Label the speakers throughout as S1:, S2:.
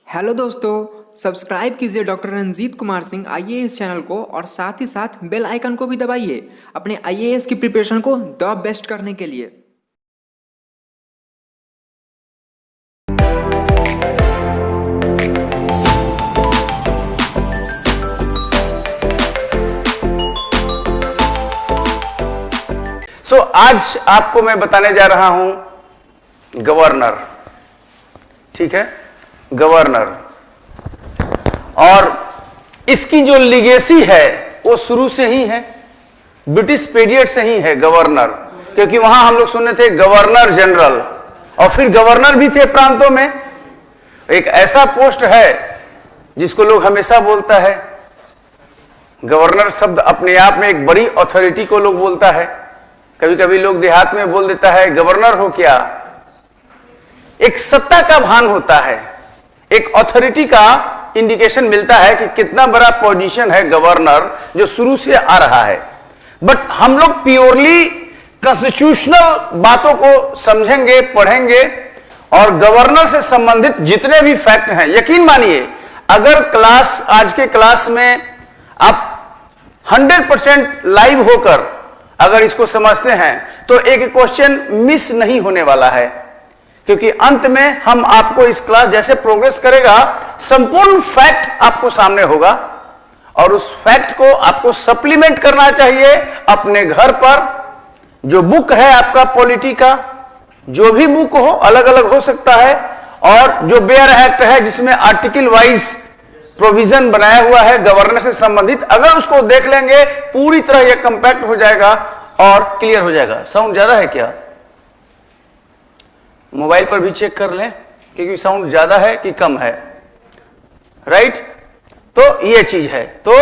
S1: Hello दोस्तों, subscribe कीजिए doctor Ranjit Kumar Singh IAS channel को और साथ ही साथ बेल आइकन को भी दबाइए अपने आईएएस की प्रिपरेशन को द बेस्ट करने के लिए।
S2: आज आपको मैं बताने जा रहा हूं गवर्नर। ठीक है, गवर्नर। और इसकी जो लीगेसी है वो शुरू से ही है, ब्रिटिश पीरियड से ही है गवर्नर, क्योंकि वहां हम लोग सुने थे गवर्नर जनरल और फिर गवर्नर भी थे प्रांतों में। एक ऐसा पोस्ट है जिसको लोग हमेशा बोलता है, गवर्नर शब्द अपने आप में एक बड़ी अथॉरिटी को लोग बोलता है। कभी कभी लोग देहात में बोल देता है गवर्नर हो क्या। एक सत्ता का भान होता है, एक अथॉरिटी का इंडिकेशन मिलता है कि कितना बड़ा पोजीशन है गवर्नर, जो शुरू से आ रहा है। बट हम लोग प्योरली कॉन्स्टिट्यूशनल बातों को समझेंगे, पढ़ेंगे और गवर्नर से संबंधित जितने भी फैक्ट हैं, यकीन मानिए अगर आज के क्लास में आप 100% लाइव होकर अगर इसको समझते हैं तो एक क्वेश्चन मिस नहीं होने वाला है, क्योंकि अंत में हम आपको इस क्लास जैसे प्रोग्रेस करेगा संपूर्ण फैक्ट आपको सामने होगा और उस फैक्ट को आपको सप्लीमेंट करना चाहिए अपने घर पर। जो बुक है आपका पॉलिटी का, जो भी बुक हो, अलग अलग हो सकता है, और जो बेयर एक्ट है जिसमें आर्टिकल वाइज प्रोविजन बनाया हुआ है गवर्नर से संबंधित, अगर उसको देख लेंगे पूरी तरह यह कंपैक्ट हो जाएगा और क्लियर हो जाएगा। साउंड ज्यादा है क्या? मोबाइल पर भी चेक कर लें क्योंकि साउंड ज्यादा है कि कम है। राइट, तो ये चीज है। तो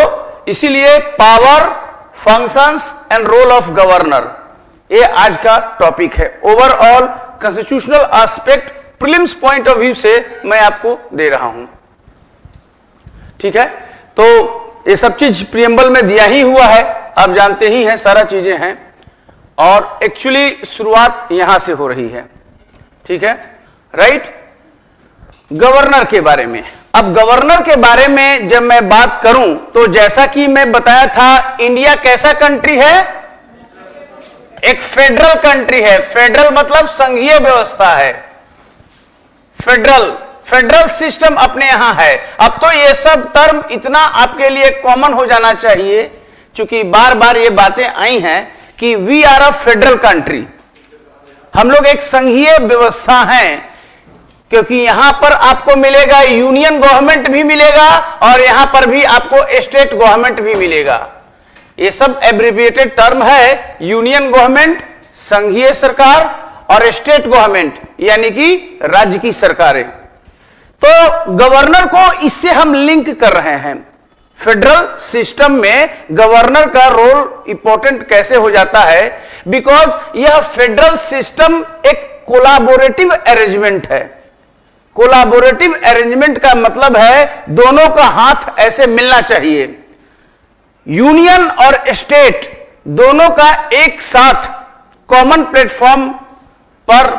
S2: इसीलिए power, functions and role of governor, ये आज का टॉपिक है। Overall constitutional aspect prelims point of view से मैं आपको दे रहा हूं। ठीक है, तो ये सब चीज प्रीएम्बल में दिया ही हुआ है, आप जानते ही हैं, सारा चीजें हैं और एक्चुअली शुरुआत यहां से हो रही है। ठीक है, राइट। गवर्नर के बारे में, अब गवर्नर के बारे में जब मैं बात करूं तो जैसा कि मैं बताया था, इंडिया कैसा कंट्री है? एक फेडरल कंट्री है। फेडरल मतलब संघीय व्यवस्था है। फेडरल सिस्टम अपने यहां है। अब तो ये सब टर्म इतना आपके लिए कॉमन हो जाना चाहिए, क्योंकि बार बार ये बातें आई हैं कि we are a federal country, हम लोग एक संघीय व्यवस्था हैं, क्योंकि यहां पर आपको मिलेगा यूनियन गवर्नमेंट भी मिलेगा और यहां पर भी आपको स्टेट गवर्नमेंट भी मिलेगा। ये सब एब्रिविएटेड टर्म है, यूनियन गवर्नमेंट, संघीय सरकार और स्टेट गवर्नमेंट यानी कि राज्य की सरकारें। तो गवर्नर को इससे हम लिंक कर रहे हैं। फेडरल सिस्टम में गवर्नर का रोल इंपॉर्टेंट कैसे हो जाता है? बिकॉज यह फेडरल सिस्टम एक कोलैबोरेटिव अरेंजमेंट है। कोलैबोरेटिव अरेंजमेंट का मतलब है दोनों का हाथ ऐसे मिलना चाहिए। यूनियन और स्टेट दोनों का एक साथ कॉमन प्लेटफॉर्म पर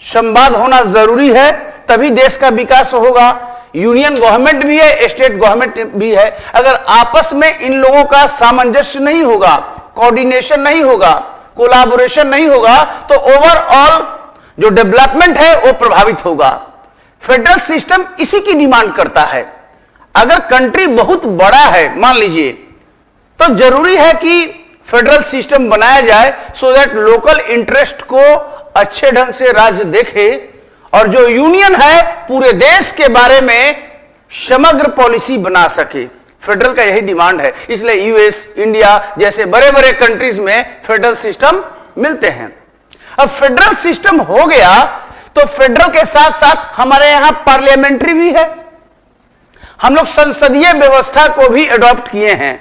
S2: संवाद होना जरूरी है, तभी देश का विकास होगा। यूनियन गवर्नमेंट भी है, स्टेट गवर्नमेंट भी है। अगर आपस में इन लोगों का सामंजस्य नहीं होगा, कोऑर्डिनेशन नहीं होगा, कोलैबोरेशन नहीं होगा, तो ओवरऑल जो डेवलपमेंट है वो प्रभावित होगा। फेडरल सिस्टम इसी की डिमांड करता है। अगर कंट्री बहुत बड़ा है मान लीजिए, तो जरूरी है कि फेडरल सिस्टम बनाया जाए सो दैट लोकल इंटरेस्ट को अच्छे ढंग से राज्य देखे और जो यूनियन है पूरे देश के बारे में समग्र पॉलिसी बना सके। फेडरल का यही डिमांड है, इसलिए यूएस, इंडिया जैसे बड़े बड़े कंट्रीज में फेडरल सिस्टम मिलते हैं। अब फेडरल सिस्टम हो गया तो फेडरल के साथ साथ हमारे यहां पार्लियामेंट्री भी है। हम लोग संसदीय व्यवस्था को भी अडॉप्ट किए हैं।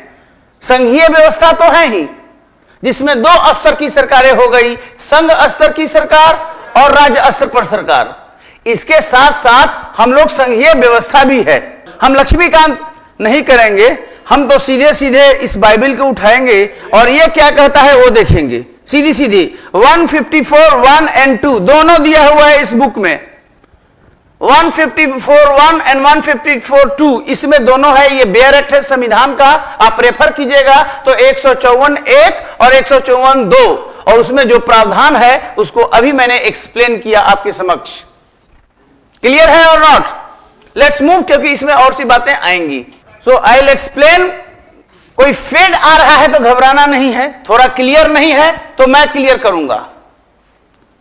S2: संघीय व्यवस्था तो है ही, जिसमें 2 स्तर की सरकारें हो गई, संघ स्तर की सरकार और राज्य स्तर पर सरकार। इसके साथ साथ हम लोग संघीय व्यवस्था भी है। हम लक्ष्मीकांत नहीं करेंगे, हम तो सीधे सीधे इस बाइबल को उठाएंगे और ये क्या कहता है वो देखेंगे सीधी सीधी। 154 1 और 2 दोनों दिया हुआ है इस बुक में। 154(1) एंड 154(2) इसमें दोनों है, ये बेयर एक्ट है संविधान का, आप रेफर कीजिएगा तो 154(1) और 154(2) और उसमें जो प्रावधान है उसको अभी मैंने एक्सप्लेन किया आपके समक्ष। क्लियर है और नॉट? लेट्स मूव, क्योंकि इसमें और सी बातें आएंगी। सो आई विल एक्सप्लेन। कोई फेड आ रहा है तो घबराना नहीं है, थोड़ा क्लियर नहीं है तो मैं क्लियर करूंगा,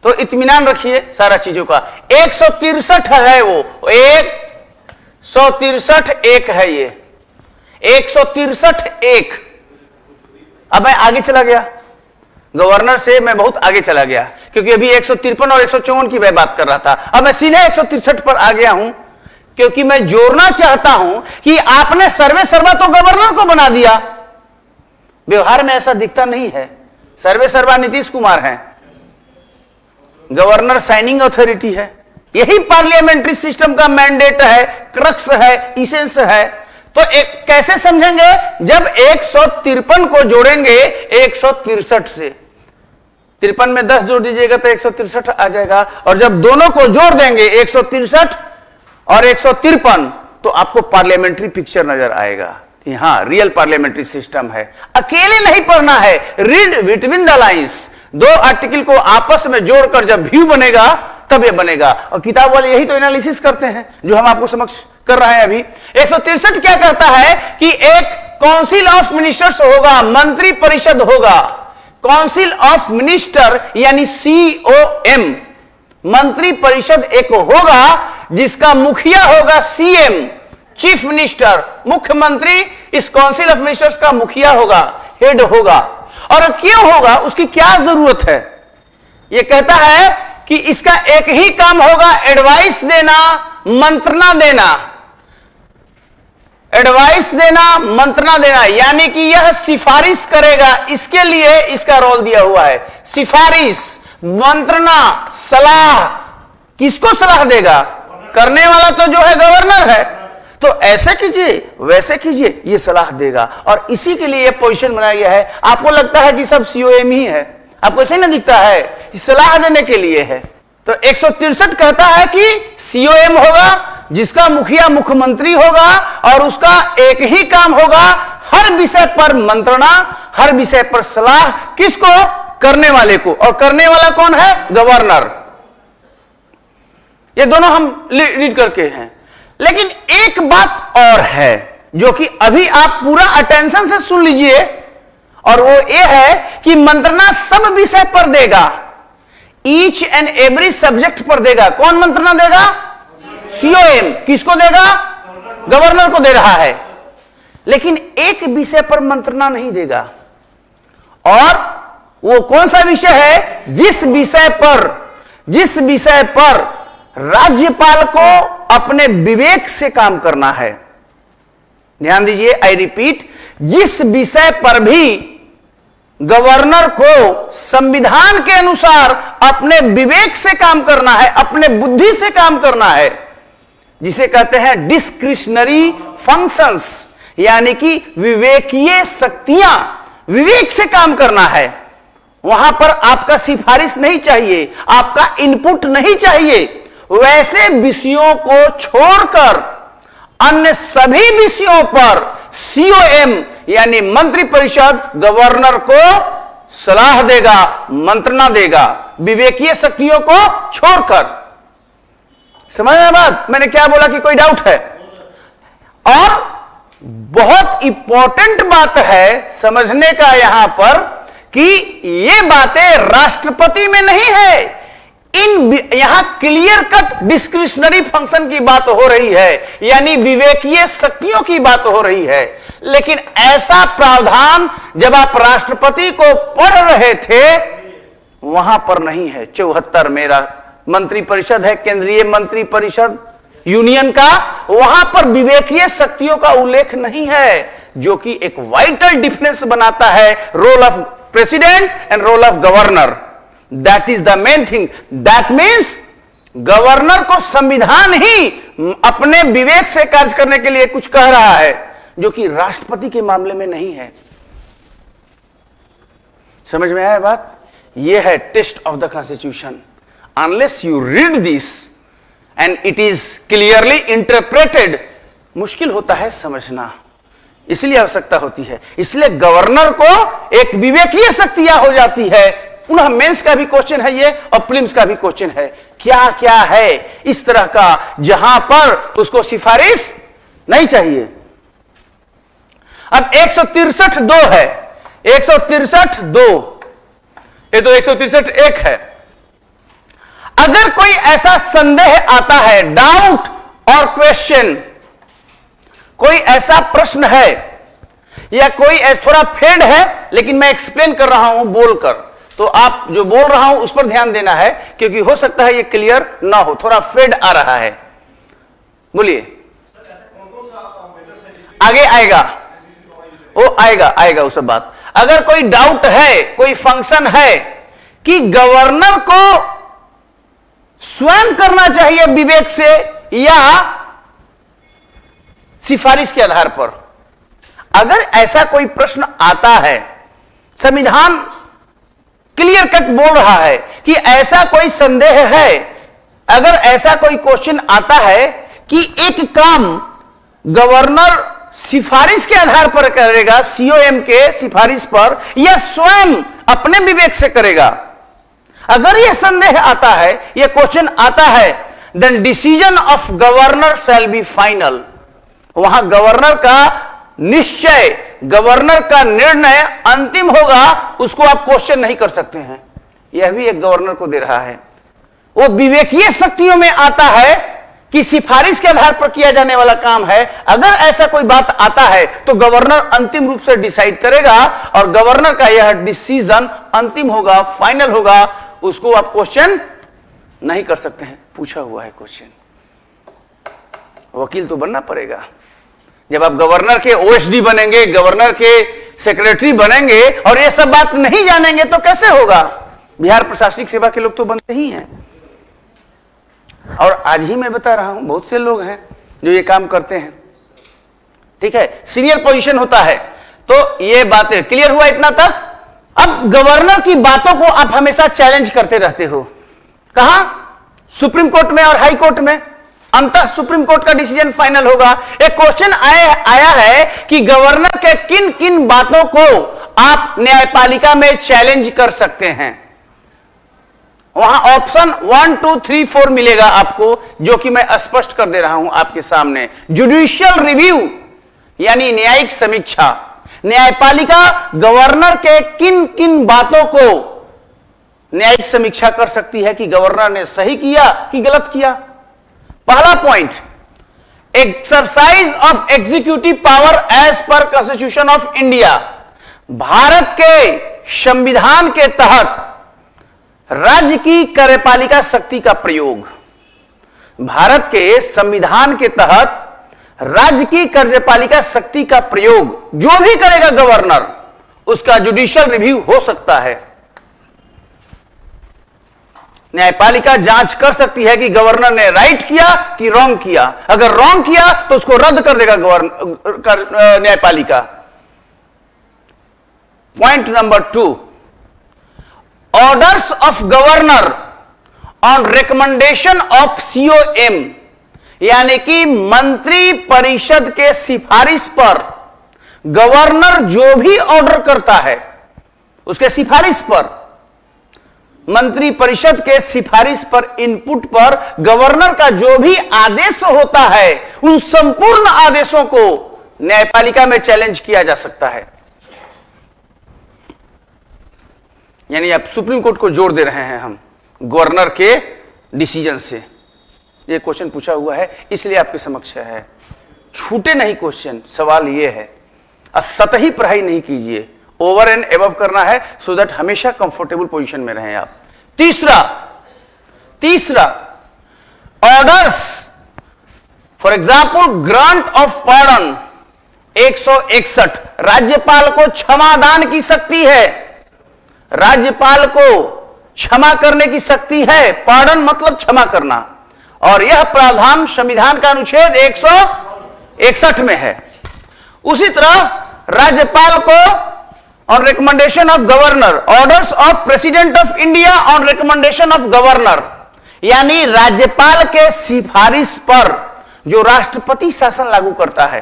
S2: तो इत्मीनान रखिए सारा चीजों का। 163 है, वो 163(1) है, ये 163(1). अब मैं आगे चला गया, गवर्नर से मैं बहुत आगे चला गया, क्योंकि अभी 153 और 154 की मैं बात कर रहा था। अब मैं सीधे 163 पर आ गया हूं, क्योंकि मैं जोड़ना चाहता हूं कि आपने सर्वे सर्वा तो गवर्नर को बना दिया। व्यवहार में ऐसा दिखता नहीं है। सर्वे सर्वा नीतीश कुमार हैं, गवर्नर साइनिंग अथॉरिटी है। यही पार्लियामेंट्री सिस्टम का मैंडेट है, क्रक्स है, इसेंस है। तो एक कैसे समझेंगे? जब 153 को जोड़ेंगे 163 से, 53 में 10 जोड़ दीजिएगा तो 163 आ जाएगा, और जब दोनों को जोड़ देंगे 163 और 153 तो आपको पार्लियामेंट्री पिक्चर नजर आएगा कि हाँ, रियल पार्लियामेंट्री सिस्टम है। अकेले नहीं पढ़ना है, रीड बिटवीन द लाइंस। दो आर्टिकल को आपस में जोड़कर जब व्यू बनेगा तब ये बनेगा, और किताब वाले यही तो एनालिसिस करते हैं जो हम आपको समक्ष कर रहे हैं अभी। 163 क्या करता है कि एक काउंसिल ऑफ मिनिस्टर्स होगा, मंत्री परिषद होगा। काउंसिल ऑफ मिनिस्टर यानी COM, मंत्री परिषद एक होगा जिसका मुखिया होगा CM, चीफ मिनिस्टर, मुख्यमंत्री इस काउंसिल ऑफ मिनिस्टर्स का मुखिया होगा, हेड होगा। और क्यों होगा, उसकी क्या जरूरत है? यह कहता है कि इसका एक ही काम होगा, एडवाइस देना, मंत्रणा देना। एडवाइस देना, मंत्रणा देना, यानी कि यह सिफारिश करेगा, इसके लिए इसका रोल दिया हुआ है। सिफारिश, मंत्रणा, सलाह। किसको सलाह देगा? करने वाला तो जो है गवर्नर है, तो ऐसे कीजिए वैसे कीजिए, ये सलाह देगा। और इसी के लिए ये पोजीशन बनाया गया है। आपको लगता है कि सब COM ही है, आपको ऐसे ही ना दिखता है, सलाह देने के लिए है। तो 163 कहता है कि COM होगा जिसका मुखिया मुख्यमंत्री होगा, और उसका एक ही काम होगा, हर विषय पर मंत्रणा, हर विषय पर सलाह। किसको? करने वाले को। और करने वाला कौन है? गवर्नर। ये दोनों हम रीड करके हैं। लेकिन एक बात और है जो कि अभी आप पूरा अटेंशन से सुन लीजिए, और वो ये है कि मंत्रणा सब विषय पर देगा, ईच एंड एवरी सब्जेक्ट पर देगा। कौन मंत्रणा देगा? COM। किसको देगा? गवर्नर को दे रहा है। लेकिन एक विषय पर मंत्रणा नहीं देगा, और वो कौन सा विषय है? जिस विषय पर राज्यपाल को अपने विवेक से काम करना है। ध्यान दीजिए, आई रिपीट, जिस विषय पर भी गवर्नर को संविधान के अनुसार अपने विवेक से काम करना है, अपने बुद्धि से काम करना है, जिसे कहते हैं डिस्क्रिशनरी फंक्शंस, यानी कि विवेकीय शक्तियां, विवेक से काम करना है, वहां पर आपका सिफारिश नहीं चाहिए, आपका इनपुट नहीं चाहिए। वैसे विषयों को छोड़कर अन्य सभी विषयों पर COM यानी मंत्री परिषद गवर्नर को सलाह देगा, मंत्रणा देगा, विवेकीय शक्तियों को छोड़कर। समझ में बात? मैंने क्या बोला कि कोई डाउट है? और बहुत इंपॉर्टेंट बात है समझने का यहां पर कि ये बातें राष्ट्रपति में नहीं है। यहां क्लियर कट डिस्क्रिशनरी फंक्शन की बात हो रही है, यानी विवेकीय शक्तियों की बात हो रही है। लेकिन ऐसा प्रावधान जब आप राष्ट्रपति को पढ़ रहे थे वहां पर नहीं है। 74 मेरा मंत्री परिषद है, केंद्रीय मंत्री परिषद यूनियन का, वहां पर विवेकीय शक्तियों का उल्लेख नहीं है, जो कि एक वाइटल डिफरेंस बनाता है role of president and role of governor. That is the main thing. That means governor को संविधान ही अपने विवेक से कार्य करने के लिए कुछ कह रहा है, जो कि राष्ट्रपति के मामले में नहीं है। समझ में आया बात? यह है test of the constitution. Unless you read this and it is clearly interpreted, मुश्किल होता है समझना, इसलिए आवश्यकता होती है। इसलिए गवर्नर को एक विवेकीय शक्तियां हो जाती है। पुनः मेंस का भी क्वेश्चन है ये और प्रीलिम्स का भी क्वेश्चन है, क्या क्या है इस तरह का जहां पर उसको सिफारिश नहीं चाहिए। अब 163(2) है, 163(2), ये तो 163(1) है। अगर कोई ऐसा संदेह आता है, डाउट और क्वेश्चन, कोई ऐसा प्रश्न है या कोई थोड़ा फेड है, लेकिन मैं एक्सप्लेन कर रहा हूं बोलकर, तो आप जो बोल रहा हूं उस पर ध्यान देना है, क्योंकि हो सकता है ये क्लियर ना हो, थोड़ा फेड आ रहा है। बोलिए, आगे आएगा, वो आएगा वो सब बात। अगर कोई डाउट है, कोई फंक्शन है कि गवर्नर को स्वयं करना चाहिए विवेक से या सिफारिश के आधार पर, अगर ऐसा कोई प्रश्न आता है, संविधान क्लियर कट बोल रहा है कि ऐसा कोई संदेह है, अगर ऐसा कोई क्वेश्चन आता है कि एक काम गवर्नर सिफारिश के आधार पर करेगा, सीओएम के सिफारिश पर, या स्वयं अपने विवेक से करेगा, अगर यह संदेह आता है, यह क्वेश्चन आता है, then decision of governor shall be final. वहां गवर्नर का निश्चय, गवर्नर का निर्णय अंतिम होगा, उसको आप क्वेश्चन नहीं कर सकते हैं। यह भी एक गवर्नर को दे रहा है। वो विवेकीय शक्तियों में आता है कि सिफारिश के आधार पर किया जाने वाला काम है, अगर ऐसा कोई बात आता है तो गवर्नर अंतिम रूप से डिसाइड करेगा और गवर्नर का यह डिसीजन अंतिम होगा, फाइनल होगा, उसको आप क्वेश्चन नहीं कर सकते हैं। पूछा हुआ है क्वेश्चन, वकील तो बनना पड़ेगा। जब आप गवर्नर के ओएसडी बनेंगे, गवर्नर के सेक्रेटरी बनेंगे और ये सब बात नहीं जानेंगे तो कैसे होगा। बिहार प्रशासनिक सेवा के लोग तो बनते ही हैं, और आज ही मैं बता रहा हूं बहुत से लोग हैं जो ये काम करते हैं। ठीक है, सीनियर पोजीशन होता है, तो ये बातें क्लियर हुआ इतना तक। अब गवर्नर की बातों को आप हमेशा चैलेंज करते रहते हो, कहां? सुप्रीम कोर्ट में और हाई कोर्ट में। अंततः सुप्रीम कोर्ट का डिसीजन फाइनल होगा। एक क्वेश्चन आया है कि गवर्नर के किन किन बातों को आप न्यायपालिका में चैलेंज कर सकते हैं। वहां ऑप्शन 1, 2, 3, 4 मिलेगा आपको, जो कि मैं स्पष्ट कर दे रहा हूं आपके सामने। जुडिशियल रिव्यू यानी न्यायिक समीक्षा, न्यायपालिका गवर्नर के किन किन बातों को न्यायिक समीक्षा कर सकती है कि गवर्नर ने सही किया कि गलत किया। पहला point, exercise of executive power as per constitution of India. भारत के संविधान के तहत राज्य की कार्यपालिका शक्ति का प्रयोग, भारत के संविधान के तहत राज्य की कार्यपालिका शक्ति का प्रयोग जो भी करेगा गवर्नर, उसका जुडिशियल रिव्यू हो सकता है। न्यायपालिका जांच कर सकती है कि गवर्नर ने राइट किया कि रॉन्ग किया। अगर रॉन्ग किया तो उसको रद्द कर देगा न्यायपालिका। Point number 2, orders of governor on recommendation of COM, यानी कि मंत्री परिषद के सिफारिश पर गवर्नर जो भी ऑर्डर करता है, उसके सिफारिश पर, मंत्री परिषद के सिफारिश पर, इनपुट पर गवर्नर का जो भी आदेश होता है, उन संपूर्ण आदेशों को न्यायपालिका में चैलेंज किया जा सकता है। यानी आप सुप्रीम कोर्ट को जोड़ दे रहे हैं हम गवर्नर के डिसीजन से। यह क्वेश्चन पूछा हुआ है, इसलिए आपके समक्ष है। छूटे नहीं क्वेश्चन। सवाल यह है, सतही पढ़ाई नहीं कीजिए, ओवर एंड एबव करना है, सो दैट हमेशा कंफर्टेबल पोजीशन में रहें आप। तीसरा orders, for example grant of pardon 161, राज्यपाल को क्षमादान की शक्ति है, राज्यपाल को क्षमा करने की शक्ति है। पार्डन मतलब क्षमा करना, और यह प्रावधान संविधान का अनुच्छेद 161 में है। उसी तरह राज्यपाल को on recommendation of governor, orders of president of India on recommendation of governor, यानी राज्यपाल के सिफारिश पर जो राष्ट्रपति शासन लागू करता है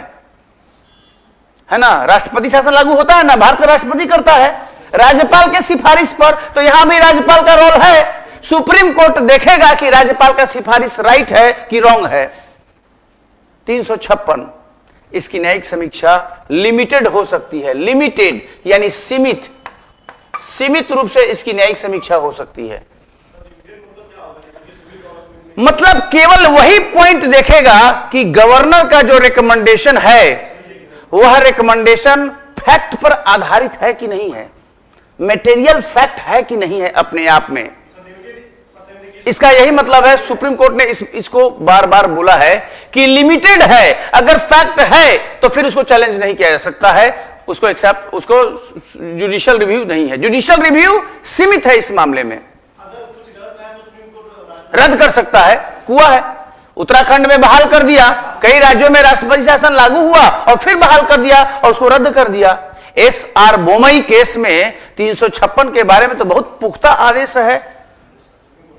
S2: ना, राष्ट्रपति शासन लागू होता है ना, भारत का राष्ट्रपति करता है राज्यपाल के सिफारिश पर, तो यहां भी राज्यपाल का रोल है। सुप्रीम कोर्ट देखेगा कि राज्यपाल का सिफारिश राइट है कि रॉन्ग है। 356 इसकी न्यायिक समीक्षा लिमिटेड हो सकती है, लिमिटेड यानी सीमित, सीमित रूप से इसकी न्यायिक समीक्षा हो सकती है। मतलब केवल वही पॉइंट देखेगा कि गवर्नर का जो रिकमेंडेशन है वह रिकमेंडेशन फैक्ट पर आधारित है कि नहीं है, मटेरियल फैक्ट है कि नहीं है अपने आप में। इसका यही मतलब है, सुप्रीम कोर्ट ने इसको बार बार बोला है कि लिमिटेड है। अगर फैक्ट है तो फिर उसको चैलेंज नहीं किया जा सकता है, उसको एक्सेप्ट, उसको जुडिशियल रिव्यू नहीं है। जुडिशियल रिव्यू सीमित है इस मामले में, रद्द कर सकता है। हुआ है, उत्तराखंड में बहाल कर दिया, कई राज्यों में राष्ट्रपति शासन लागू हुआ और फिर बहाल कर दिया और उसको रद्द कर दिया। एस.आर. बोमई केस में 356 के बारे में तो बहुत पुख्ता आदेश है।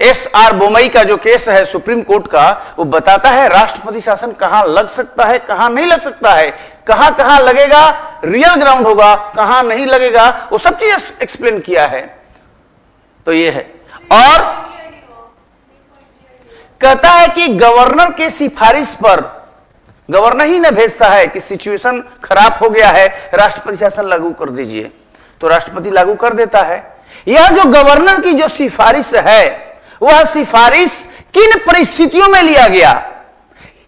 S2: एस.आर. बोमई का जो केस है सुप्रीम कोर्ट का, वो बताता है राष्ट्रपति शासन कहां लग सकता है, कहां नहीं लग सकता है, कहां कहां लगेगा, रियल ग्राउंड होगा, कहां नहीं लगेगा, वो सब चीज एक्सप्लेन किया है। तो ये है, और कहता है कि गवर्नर के सिफारिश पर, गवर्नर ही न भेजता है कि सिचुएशन खराब हो गया है, राष्ट्रपति शासन लागू कर दीजिए, तो राष्ट्रपति लागू कर देता है। यह जो गवर्नर की जो सिफारिश है वह सिफारिश किन परिस्थितियों में लिया गया,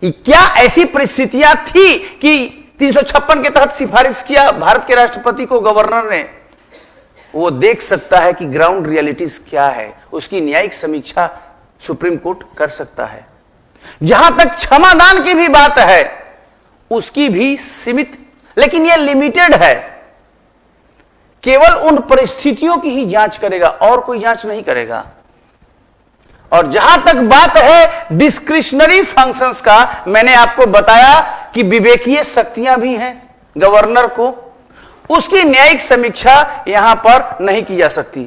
S2: क्या ऐसी परिस्थितियां थी कि 356 के तहत सिफारिश किया भारत के राष्ट्रपति को गवर्नर ने, वो देख सकता है कि ग्राउंड रियलिटीज क्या है, उसकी न्यायिक समीक्षा सुप्रीम कोर्ट कर सकता है। जहां तक क्षमादान की भी बात है उसकी भी सीमित, लेकिन यह लिमिटेड है, केवल उन परिस्थितियों की ही जांच करेगा और कोई जांच नहीं करेगा। और जहां तक बात है डिस्क्रिशनरी फंक्शंस का, मैंने आपको बताया कि विवेकीय शक्तियां भी हैं गवर्नर को, उसकी न्यायिक समीक्षा यहां पर नहीं की जा सकती,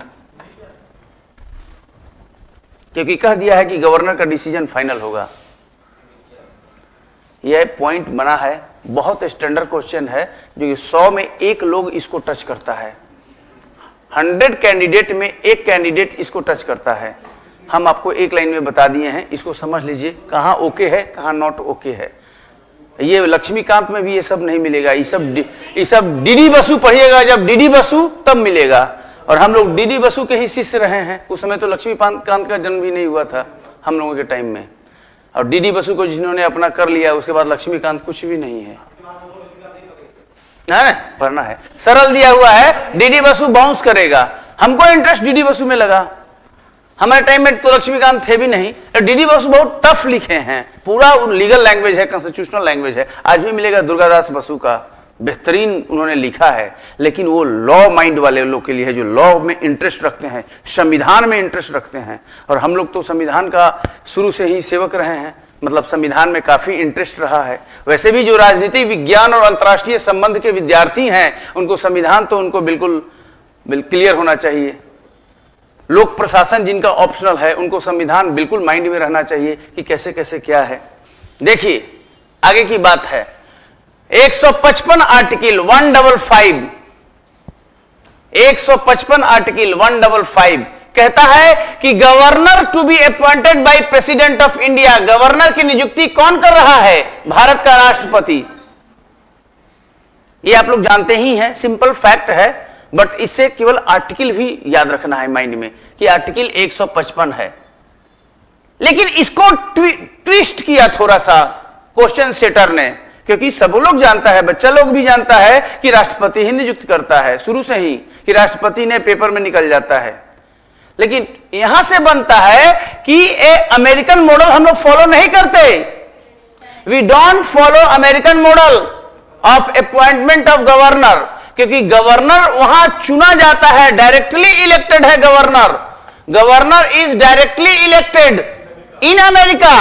S2: क्योंकि कह दिया है कि गवर्नर का डिसीजन फाइनल होगा। यह पॉइंट बना है, बहुत स्टैंडर्ड क्वेश्चन है, जो कि 100 में 1 लोग इसको टच करता है, 100 कैंडिडेट में 1 कैंडिडेट इसको टच करता है। हम आपको एक लाइन में बता दिए हैं, इसको समझ लीजिए, कहां ओके है कहां नॉट ओके है। ये लक्ष्मीकांत में भी ये सब नहीं मिलेगा, ये सब डीडी बसु पढ़िएगा, जब डीडी बसु तब मिलेगा। और हम लोग डीडी बसु के ही शिष्य रहे हैं, उस समय तो लक्ष्मीकांत का जन्म भी नहीं हुआ था हम लोगों के टाइम में, और डीडी बसु को जिन्होंने अपना कर लिया उसके बाद लक्ष्मीकांत कुछ भी नहीं है ना, पढ़ना है, सरल दिया हुआ है, डीडी बसु बाउंस करेगा। हमको इंटरेस्ट डीडी बसु में लगा, हमारे टाइम में तो लक्ष्मीकांत थे भी नहीं। डीडी बसु बहुत टफ लिखे हैं, पूरा लीगल लैंग्वेज है, कॉन्स्टिट्यूशनल लैंग्वेज है, आज भी मिलेगा दुर्गादास बसु का, बेहतरीन उन्होंने लिखा है। लेकिन वो लॉ माइंड वाले लोग के लिए है, जो लॉ में इंटरेस्ट रखते हैं, संविधान में इंटरेस्ट रखते हैं। और हम लोग तो संविधान का शुरू से ही सेवक रहे हैं, मतलब संविधान में काफी इंटरेस्ट रहा है। वैसे भी जो राजनीति विज्ञान और अंतर्राष्ट्रीय संबंध के विद्यार्थी हैं, उनको संविधान तो उनको बिल्कुल क्लियर होना चाहिए। लोक प्रशासन जिनका ऑप्शनल है, उनको संविधान बिल्कुल माइंड में रहना चाहिए कि कैसे कैसे क्या है। देखिए आगे की बात है, 155 आर्टिकल 155, 155 आर्टिकल 155 कहता है कि governor to be appointed by president of India. Governor की नियुक्ति कौन कर रहा है? भारत का राष्ट्रपति। ये आप लोग जानते ही हैं, सिंपल फैक्ट है, बट इससे केवल आर्टिकल भी याद रखना है माइंड में कि आर्टिकल 155 है। लेकिन इसको ट्विस्ट किया थोड़ा सा क्वेश्चन सेटर ने, क्योंकि सब लोग जानता है, बच्चा लोग भी जानता है कि राष्ट्रपति ही नियुक्त करता है शुरू से ही, कि राष्ट्रपति ने पेपर में निकल जाता है। लेकिन यहां से बनता है कि अमेरिकन मॉडल हम लोग फॉलो नहीं करते। We don't follow American model of appointment of governor, क्योंकि गवर्नर वहां चुना जाता है, डायरेक्टली इलेक्टेड है governor. Governor is directly elected in America,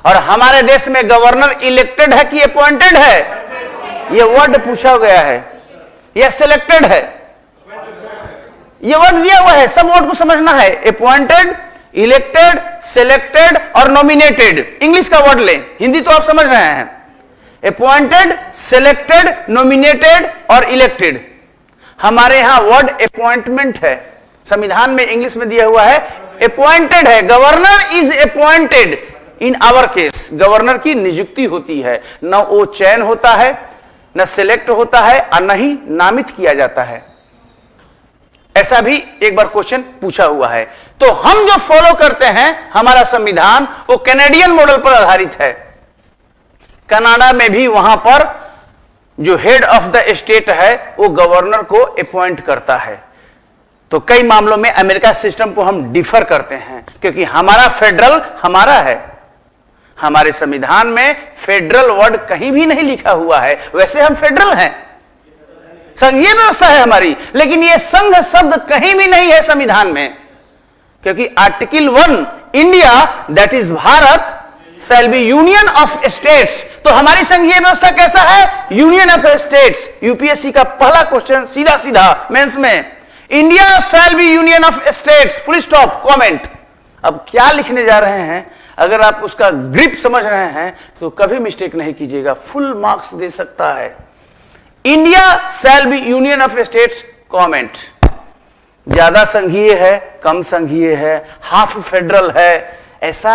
S2: और हमारे देश में गवर्नर इलेक्टेड है कि अपॉइंटेड है? यह वर्ड पूछा गया है, यह सिलेक्टेड है, यह वर्ड दिया हुआ है, सब वर्ड को समझना है। अपॉइंटेड, इलेक्टेड, सेलेक्टेड और नॉमिनेटेड। इंग्लिश का वर्ड लें, हिंदी तो आप समझ रहे हैं। अपॉइंटेड, सेलेक्टेड, नॉमिनेटेड और इलेक्टेड। हमारे यहां वर्ड अपॉइंटमेंट है, संविधान में इंग्लिश में दिया हुआ है अपॉइंटेड है। Governor is appointed. In our case governor की नियुक्ति होती है, न वो चयन होता है, न सिलेक्ट होता है और न ही नामित किया जाता है। ऐसा भी एक बार क्वेश्चन पूछा हुआ है। तो हम जो फॉलो करते हैं हमारा संविधान वो कैनेडियन मॉडल पर आधारित है। कनाडा में भी वहां पर जो हेड ऑफ द स्टेट है वो गवर्नर को अपॉइंट करता है। तो कई मामलों में अमेरिका सिस्टम को हम डिफर करते हैं क्योंकि हमारा फेडरल हमारा है। हमारे संविधान में फेडरल वर्ड कहीं भी नहीं लिखा हुआ है, वैसे हम फेडरल हैं, संघीय व्यवस्था है हमारी, लेकिन यह संघ शब्द कहीं भी नहीं है संविधान में। क्योंकि article 1 India that is Bharat shall be union of states. तो हमारी संघीय व्यवस्था कैसा है? Union of states. यूपीएससी का पहला क्वेश्चन सीधा सीधा मेंस में, India shall be union of states, full stop, comment. अब क्या लिखने जा रहे हैं, अगर आप उसका ग्रिप समझ रहे हैं तो कभी मिस्टेक नहीं कीजिएगा, फुल मार्क्स दे सकता है। India shall be union of states, comment. ज्यादा संघीय है, कम संघीय है, हाफ फेडरल है, ऐसा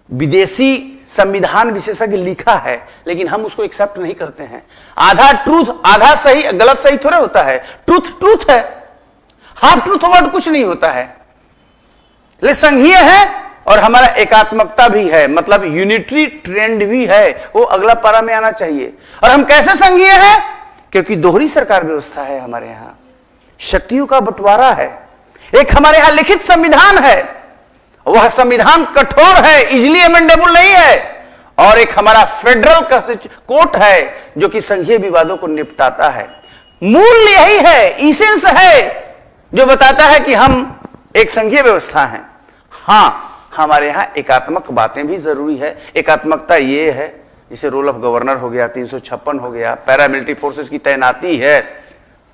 S2: विदेशी संविधान विशेषज्ञ लिखा है, लेकिन हम उसको एक्सेप्ट नहीं करते हैं। आधा ट्रूथ, आधा सही, गलत सही थोड़ा होता है। ट्रूथ ट्रूथ है, हाफ ट्रूथ वर्ड कुछ नहीं होता है। ले संघीय है और हमारा एकात्मकता भी है, मतलब यूनिटरी ट्रेंड भी है, वो अगला पारा में आना चाहिए। और हम कैसे संघीय हैं? क्योंकि दोहरी सरकार व्यवस्था है हमारे यहां, शक्तियों का बंटवारा है। एक हमारे यहां लिखित संविधान है, वह संविधान कठोर है, इजिली अमेंडेबल नहीं है, और एक हमारा फेडरल का कोर्ट है जो कि संघीय विवादों को निपटाता है। मूल यही है, इसेंस है जो बताता है कि हम एक संघीय व्यवस्था है। हां, हमारे यहां एकात्मक बातें भी जरूरी है। एकात्मकता ये है, जैसे रोल ऑफ गवर्नर हो गया, 356 हो गया, पैरामिलिट्री फोर्सेस की तैनाती है,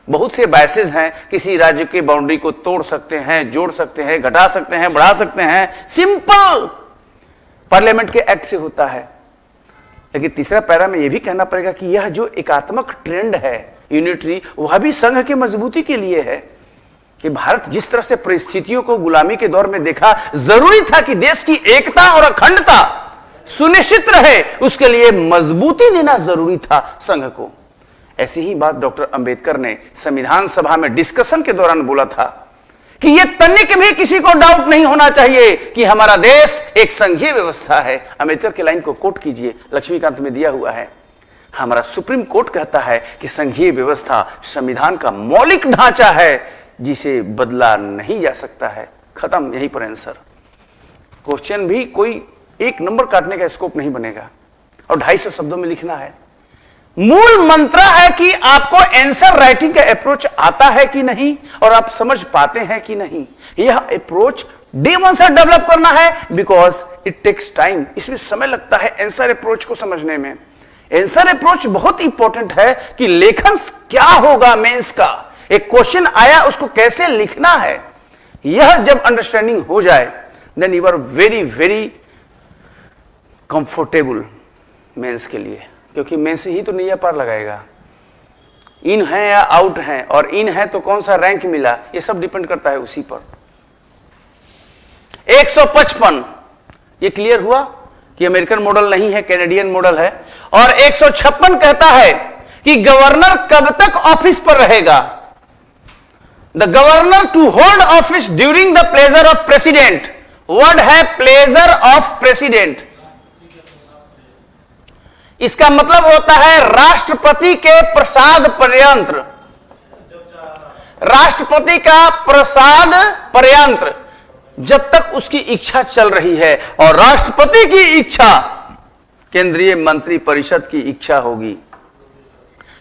S2: बहुत से बायसेस हैं, किसी राज्य के बाउंड्री को तोड़ सकते हैं, जोड़ सकते हैं, घटा सकते हैं, बढ़ा सकते हैं, सिंपल पार्लियामेंट के एक्ट से होता है। लेकिन तीसरा पैरा में यह भी कहना पड़ेगा कि यह जो एकात्मक ट्रेंड है यूनिटरी, वह भी संघ की मजबूती के लिए है। कि भारत जिस तरह से परिस्थितियों को गुलामी के दौर में देखा, जरूरी था कि देश की एकता और अखंडता सुनिश्चित रहे, उसके लिए मजबूती देना जरूरी था संघ को। ऐसी ही बात डॉक्टर अंबेडकर ने संविधान सभा में डिस्कशन के दौरान बोला था कि यह तनिक भी किसी को डाउट नहीं होना चाहिए कि हमारा देश एक संघीय व्यवस्था है। अंबेडकर की लाइन को कोट कीजिए, लक्ष्मीकांत में दिया हुआ है। हमारा सुप्रीम कोर्ट कहता है कि संघीय व्यवस्था संविधान का मौलिक ढांचा है जिसे बदला नहीं जा सकता है। खत्म, यहीं पर आंसर। क्वेश्चन भी कोई एक नंबर काटने का स्कोप नहीं बनेगा और 250 शब्दों में लिखना है। मूल मंत्र है कि आपको आंसर राइटिंग का अप्रोच आता है कि नहीं और आप समझ पाते हैं कि नहीं। यह अप्रोच डे 1 से डेवलप करना है, बिकॉज इट टेक्स टाइम। इसमें समय लगता है आंसर अप्रोच को समझने में। आंसर अप्रोच बहुत इंपॉर्टेंट है कि लेखन क्या होगा मेंस का, एक क्वेश्चन आया उसको कैसे लिखना है, यह जब अंडरस्टैंडिंग हो जाए then you are very very comfortable mains के लिए, क्योंकि मेंस ही तो नैया पार लगाएगा। इन है या आउट है, और इन है तो कौन सा रैंक मिला, यह सब डिपेंड करता है उसी पर। 155 ये क्लियर हुआ कि अमेरिकन मॉडल नहीं है, कैनेडियन मॉडल है। और 156 कहता है कि गवर्नर कब तक ऑफिस पर रहेगा। The governor to hold office during the pleasure of president. Word है प्लेजर ऑफ प्रेसिडेंट। इसका मतलब होता है राष्ट्रपति के प्रसाद पर्यंत। राष्ट्रपति का प्रसाद पर्यंत, जब तक उसकी इच्छा चल रही है, और राष्ट्रपति की इच्छा केंद्रीय मंत्री परिषद की इच्छा होगी,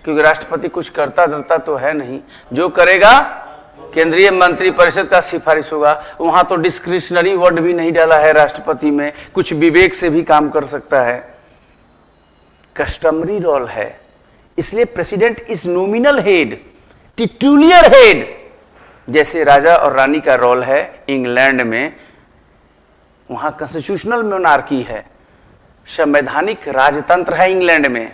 S2: क्योंकि राष्ट्रपति कुछ करता धरता तो है नहीं, जो करेगा केंद्रीय मंत्री परिषद का सिफारिश होगा। वहां तो डिस्क्रिशनरी वर्ड भी नहीं डाला है राष्ट्रपति में, कुछ विवेक से भी काम कर सकता है। कस्टमरी रोल है, इसलिए president is nominal head, titular head. जैसे राजा और रानी का रोल है इंग्लैंड में, वहां कॉन्स्टिट्यूशनल मोनार्की है, संवैधानिक राजतंत्र है इंग्लैंड में।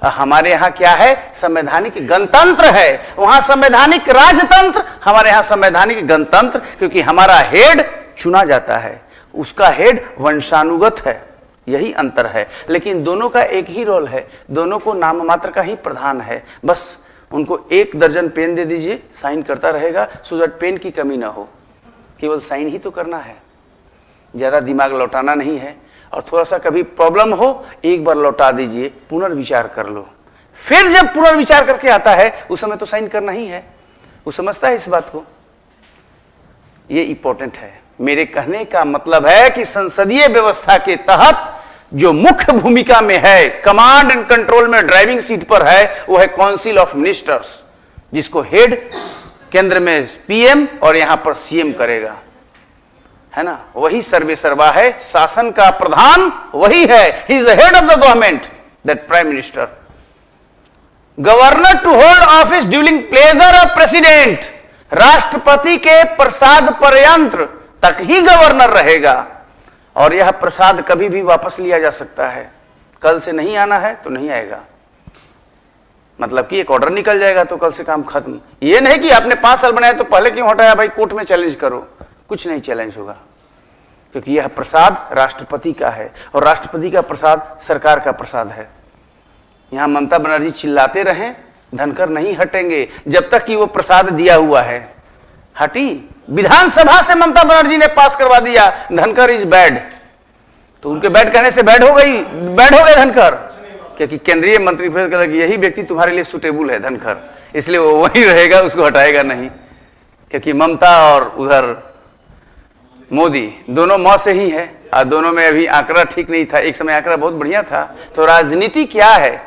S2: हमारे यहां क्या है? संवैधानिक गणतंत्र है। वहां संवैधानिक राजतंत्र, हमारे यहां संवैधानिक गणतंत्र, क्योंकि हमारा हेड चुना जाता है, उसका हेड वंशानुगत है, यही अंतर है। लेकिन दोनों का एक ही रोल है, दोनों को नाम मात्र का ही प्रधान है। बस उनको 1 दर्जन पेन दे दीजिए, साइन करता रहेगा, सो दैट पेन की कमी ना हो, केवल साइन ही तो करना है, ज्यादा दिमाग लौटाना नहीं है। और थोड़ा सा कभी प्रॉब्लम हो, एक बार लौटा दीजिए, पुनर्विचार कर लो। फिर जब पुनर्विचार करके आता है, उस समय तो साइन करना ही है। वो समझता है इस बात को, ये इंपॉर्टेंट है। मेरे कहने का मतलब है कि संसदीय व्यवस्था के तहत जो मुख्य भूमिका में है, कमांड एंड कंट्रोल में ड्राइविंग सीट पर है, वो है काउंसिल ऑफ मिनिस्टर्स, जिसको हेड केंद्र में पीएम और यहां पर सीएम करेगा, है ना। वही सर्वे सर्वा है, शासन का प्रधान वही है। He is the head of the government, that prime minister. Governor to hold office during pleasure of president, राष्ट्रपति के प्रसाद पर्यंत तक ही गवर्नर रहेगा, और यह प्रसाद कभी भी वापस लिया जा सकता है। कल से नहीं आना है तो नहीं आएगा, मतलब कि एक ऑर्डर निकल जाएगा तो कल से काम खत्म। ये नहीं कि आपने 5 साल बनाया तो पहले क्यों हटाया, भाई कोर्ट में चैलेंज करो, कुछ नहीं चैलेंज होगा, क्योंकि यह प्रसाद राष्ट्रपति का है, और राष्ट्रपति का प्रसाद सरकार का प्रसाद है। यहां ममता बनर्जी चिल्लाते रहें, धनखड़ नहीं हटेंगे जब तक कि वो प्रसाद दिया हुआ है। हटी, विधानसभा से ममता बनर्जी ने पास करवा दिया धनखड़ इज बैड, तो उनके बैड कहने से बैड हो गए धनखड़, क्योंकि केंद्रीय मंत्री फिर यही व्यक्ति तुम्हारे लिए सुटेबल है धनखड़, इसलिए वो वही रहेगा, उसको हटाएगा नहीं। क्योंकि ममता और उधर मोदी दोनों मौ से ही है, और दोनों में अभी आंकड़ा ठीक नहीं था। एक समय आंकड़ा बहुत बढ़िया था। तो राजनीति क्या है?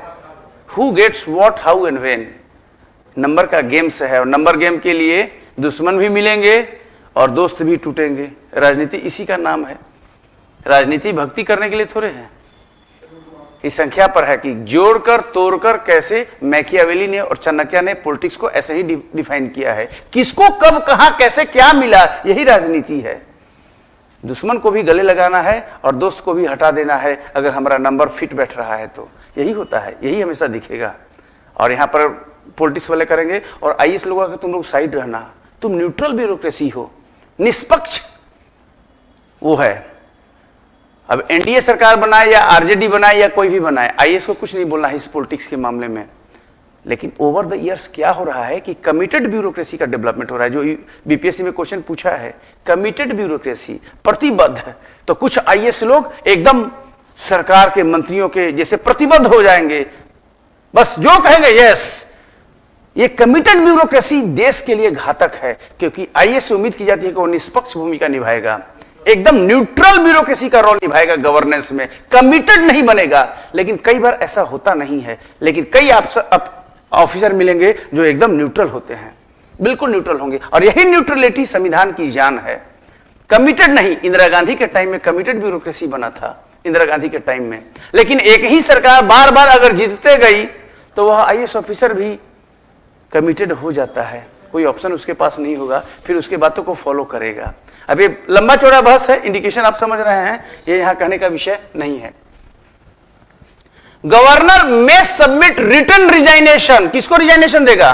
S2: Who gets what, how and when, number का गेम से है, और नंबर गेम के लिए दुश्मन भी मिलेंगे और दोस्त भी टूटेंगे। राजनीति इसी का नाम है। राजनीति भक्ति करने के लिए थोड़े है, इस संख्या पर है कि जोड़कर तोड़कर कैसे मैकियावेली ने और चाणक्य ने पॉलिटिक्स को ऐसे ही डिफाइन किया है। किसको कब कहां कैसे क्या मिला, यही राजनीति है। दुश्मन को भी गले लगाना है और दोस्त को भी हटा देना है, अगर हमारा नंबर फिट बैठ रहा है तो यही होता है, यही हमेशा दिखेगा। और यहां पर पॉलिटिक्स वाले करेंगे, और आईएएस लोगों का तुम लोग साइड रहना, तुम न्यूट्रल ब्यूरोक्रेसी हो, निष्पक्ष वो है। अब एनडीए सरकार बनाए या आरजेडी बनाए या कोई भी बनाए, आईएएस को कुछ नहीं बोलना है इस पॉलिटिक्स के मामले में। लेकिन ओवर द ईयर्स क्या हो रहा है कि कमिटेड ब्यूरोक्रेसी का डेवलपमेंट हो रहा है। जो बीपीएससी में क्वेश्चन पूछा है, कमिटेड ब्यूरोक्रेसी, प्रतिबद्ध। तो कुछ आईएएस लोग एकदम सरकार के मंत्रियों के जैसे प्रतिबद्ध हो जाएंगे, बस जो कहेंगे यस। ये कमिटेड ब्यूरोक्रेसी देश के लिए घातक है, क्योंकि आईएएस से उम्मीद की जाती है कि वो निष्पक्ष भूमिका निभाएगा, एकदम न्यूट्रल ब्यूरोक्रेसी का रोल निभाएगा गवर्नेंस में, कमिटेड नहीं बनेगा। लेकिन कई बार ऐसा होता नहीं है। लेकिन कई ऑफिसर मिलेंगे जो एकदम न्यूट्रल होते हैं, बिल्कुल न्यूट्रल होंगे, और यही न्यूट्रलिटी संविधान की जान है। कमिटेड नहीं, इंदिरा गांधी के टाइम में कमिटेड ब्यूरोक्रेसी बना था, इंदिरा गांधी के टाइम में। लेकिन एक ही सरकार बार बार अगर जीतते गई तो वह आईएएस ऑफिसर भी कमिटेड हो जाता है, कोई ऑप्शन उसके पास नहीं होगा, फिर उसके बातों को फॉलो करेगा। अब ये लंबा चौड़ा बहस है, इंडिकेशन आप समझ रहे हैं, ये यहां कहने का विषय नहीं है। गवर्नर में सबमिट रिटन रिजाइनेशन, किसको रिजाइनेशन देगा?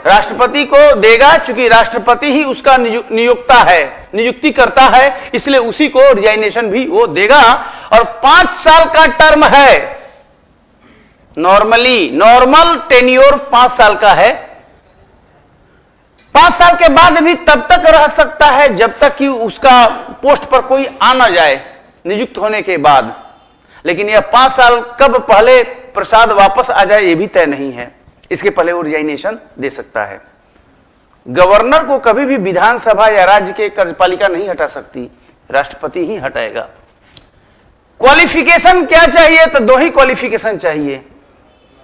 S2: राष्ट्रपति को देगा, चूंकि राष्ट्रपति ही उसका नियुक्ता है, नियुक्ति करता है, इसलिए उसी को रिजाइनेशन भी वो देगा। और 5 साल का टर्म है, नॉर्मल टेन्योर 5 साल का है। 5 साल के बाद भी तब तक रह सकता है जब तक कि उसका पोस्ट पर कोई आ ना जाए नियुक्त होने के बाद। लेकिन यह 5 साल कब पहले प्रसाद वापस आ जाए ये भी तय नहीं है, इसके पहले वो रिजाइनेशन दे सकता है। गवर्नर को कभी भी विधानसभा या राज्य के कार्यपालिका नहीं हटा सकती, राष्ट्रपति ही हटाएगा। क्वालिफिकेशन क्या चाहिए? तो 2 ही क्वालिफिकेशन चाहिए,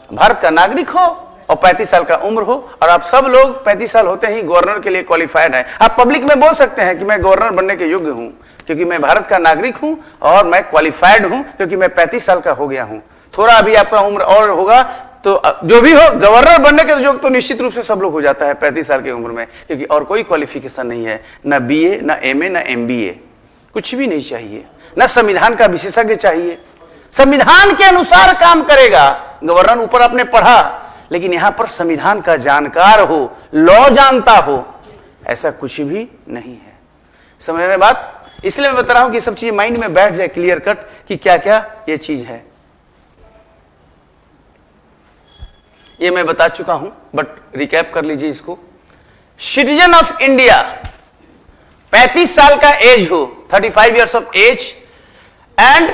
S2: भारत का नागरिक हो और 35 साल का उम्र हो। और आप सब लोग 35 साल होते ही गवर्नर के लिए क्वालिफाइड हैं। आप पब्लिक में बोल सकते हैं कि मैं गवर्नर बनने के योग्य हूं, क्योंकि मैं भारत का नागरिक हूं और मैं क्वालिफाइड हूं, क्योंकि मैं 35 साल का हो गया हूं। थोड़ा अभी आपका उम्र और होगा तो जो भी हो, गवर्नर बनने के योग्य तो निश्चित रूप से सब लोग हो जाता है 35 साल की उम्र में, क्योंकि और कोई क्वालिफिकेशन नहीं है, ना बीए, ना एमए, ना एमबीए, कुछ भी नहीं चाहिए, ना संविधान का विशेषज्ञ चाहिए, संविधान के अनुसार काम करेगा। गवर्नर ऊपर आपने पढ़ा, लेकिन यहां पर संविधान का जानकार हो, लॉ जानता हो, ऐसा कुछ भी नहीं है। समझ रहे बात? इसलिए मैं बता रहा हूं कि सब चीजें माइंड में बैठ जाए क्लियर कट कि क्या क्या ये चीज है। ये मैं बता चुका हूं, बट रिकैप कर लीजिए इसको। सिटीजन ऑफ इंडिया 35 साल का एज हो, 35 इयर्स ऑफ एज, एंड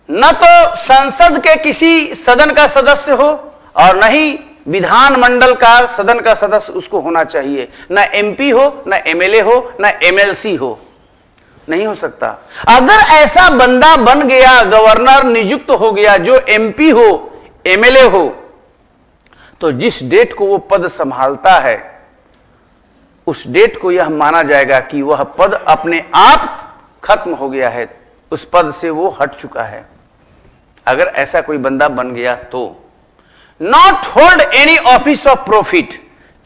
S2: न तो संसद के किसी सदन का सदस्य हो और न ही विधानमंडल का सदन का सदस्य उसको होना चाहिए, ना एमपी हो, ना एमएलए हो, ना एमएलसी हो, नहीं हो सकता। अगर ऐसा बंदा बन गया, गवर्नर नियुक्त हो गया जो एमपी हो, एमएलए हो, तो जिस डेट को वो पद संभालता है उस डेट को यह माना जाएगा कि वह पद अपने आप खत्म हो गया है, उस पद से वो हट चुका है। अगर ऐसा कोई बंदा बन गया तो not hold any office of profit,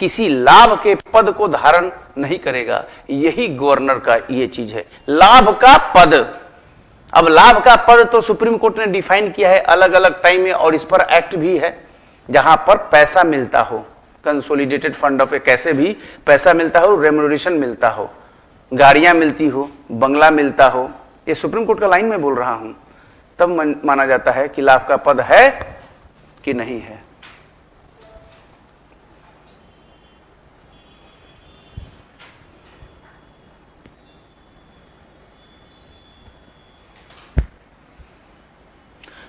S2: किसी लाभ के पद को धारण नहीं करेगा। यही गवर्नर का ये चीज है, लाभ का पद। अब लाभ का पद तो सुप्रीम कोर्ट ने डिफाइन किया है अलग अलग टाइम में, और इस पर एक्ट भी है जहां पर पैसा मिलता हो, कंसोलिडेटेड फंड ऑफ, कैसे भी पैसा मिलता हो, रेम्यूनरेशन मिलता हो, गाड़ियां मिलती हो, बंगला मिलता हो, ये सुप्रीम कोर्ट का लाइन में बोल रहा हूं, तब माना जाता है कि लाभ का पद है कि नहीं है।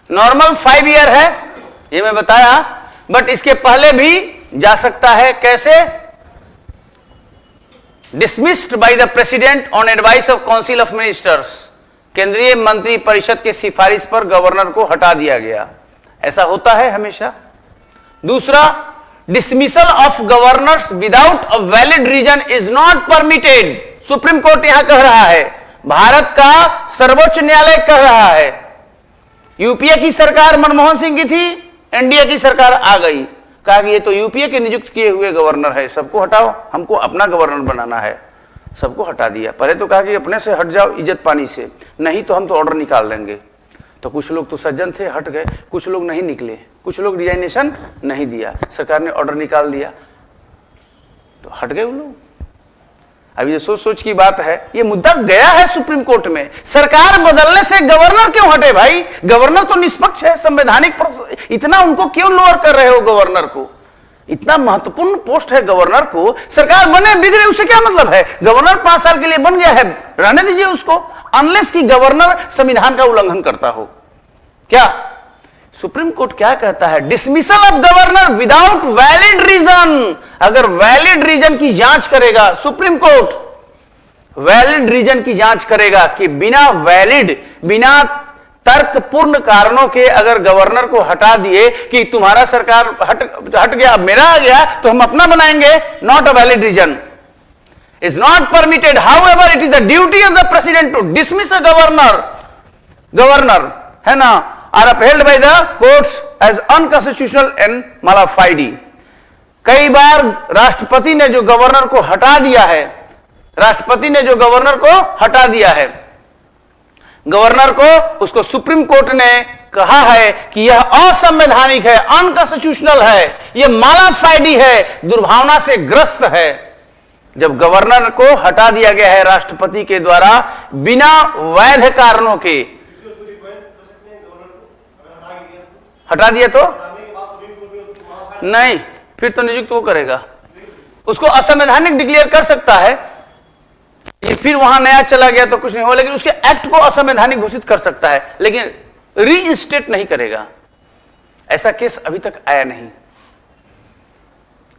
S2: नॉर्मल 5 ईयर है, ये मैं बताया, बट इसके पहले भी जा सकता है। कैसे? Dismissed by the president on advice of council of ministers, केंद्रीय मंत्री परिषद के सिफारिश पर गवर्नर को हटा दिया गया, ऐसा होता है हमेशा। दूसरा, dismissal of governors without a valid reason is not permitted. Supreme court यहां कह रहा है, भारत का सर्वोच्च न्यायालय कह रहा है। यूपीए की सरकार मनमोहन सिंह की थी, एनडीए की सरकार आ गई, कहा कि ये तो यूपीए के नियुक्त किए हुए गवर्नर है, सबको हटाओ, हमको अपना गवर्नर बनाना है, सबको हटा दिया। पहले तो कहा कि अपने से हट जाओ इज्जत पानी से, नहीं तो हम तो ऑर्डर निकाल देंगे। तो कुछ लोग तो सज्जन थे, हट गए, कुछ लोग नहीं निकले, कुछ लोग रिजाइनेशन नहीं दिया, सरकार ने ऑर्डर निकाल दिया तो हट गए वो लोग। अब ये सोच सोच की बात है, ये मुद्दा गया है सुप्रीम कोर्ट में, सरकार बदलने से गवर्नर क्यों हटे भाई? गवर्नर तो निष्पक्ष है, संवैधानिक, इतना उनको क्यों लोअर कर रहे हो? गवर्नर को इतना महत्वपूर्ण पोस्ट है, गवर्नर को सरकार बने बिगड़े उससे क्या मतलब है? गवर्नर 5 साल के लिए बन गया है, रहने दीजिए उसको, अनलेस कि गवर्नर संविधान का उल्लंघन करता हो। क्या सुप्रीम कोर्ट क्या कहता है? Dismissal of governor without valid reason. अगर वैलिड रीजन की जांच करेगा सुप्रीम कोर्ट, वैलिड रीजन की जांच करेगा कि बिना वैलिड, बिना तर्कपूर्ण कारणों के अगर गवर्नर को हटा दिए कि तुम्हारा सरकार हट गया, अब मेरा आ गया तो हम अपना बनाएंगे, not a valid reason, is not permitted. However it is the duty of the president to dismiss a governor है ना, are upheld by the courts as unconstitutional and modified. कई बार राष्ट्रपति ने जो गवर्नर को हटा दिया है, राष्ट्रपति ने जो गवर्नर को हटा दिया है, गवर्नर को, उसको सुप्रीम कोर्ट ने कहा है कि यह असंवैधानिक है, अनकॉन्स्टिट्यूशनल है, यह मॉडिफाइड है, दुर्भावना से ग्रस्त है। जब गवर्नर को हटा दिया गया है राष्ट्रपति के द्वारा बिना वैध कारणों के, हटा दिया तो नहीं, फिर तो नियुक्त वो करेगा, उसको असंवैधानिक डिक्लेयर कर सकता है, ये फिर वहां नया चला गया तो कुछ नहीं हो, लेकिन उसके एक्ट को असंवैधानिक घोषित कर सकता है, लेकिन रीइंस्टेट नहीं करेगा। ऐसा केस अभी तक आया नहीं।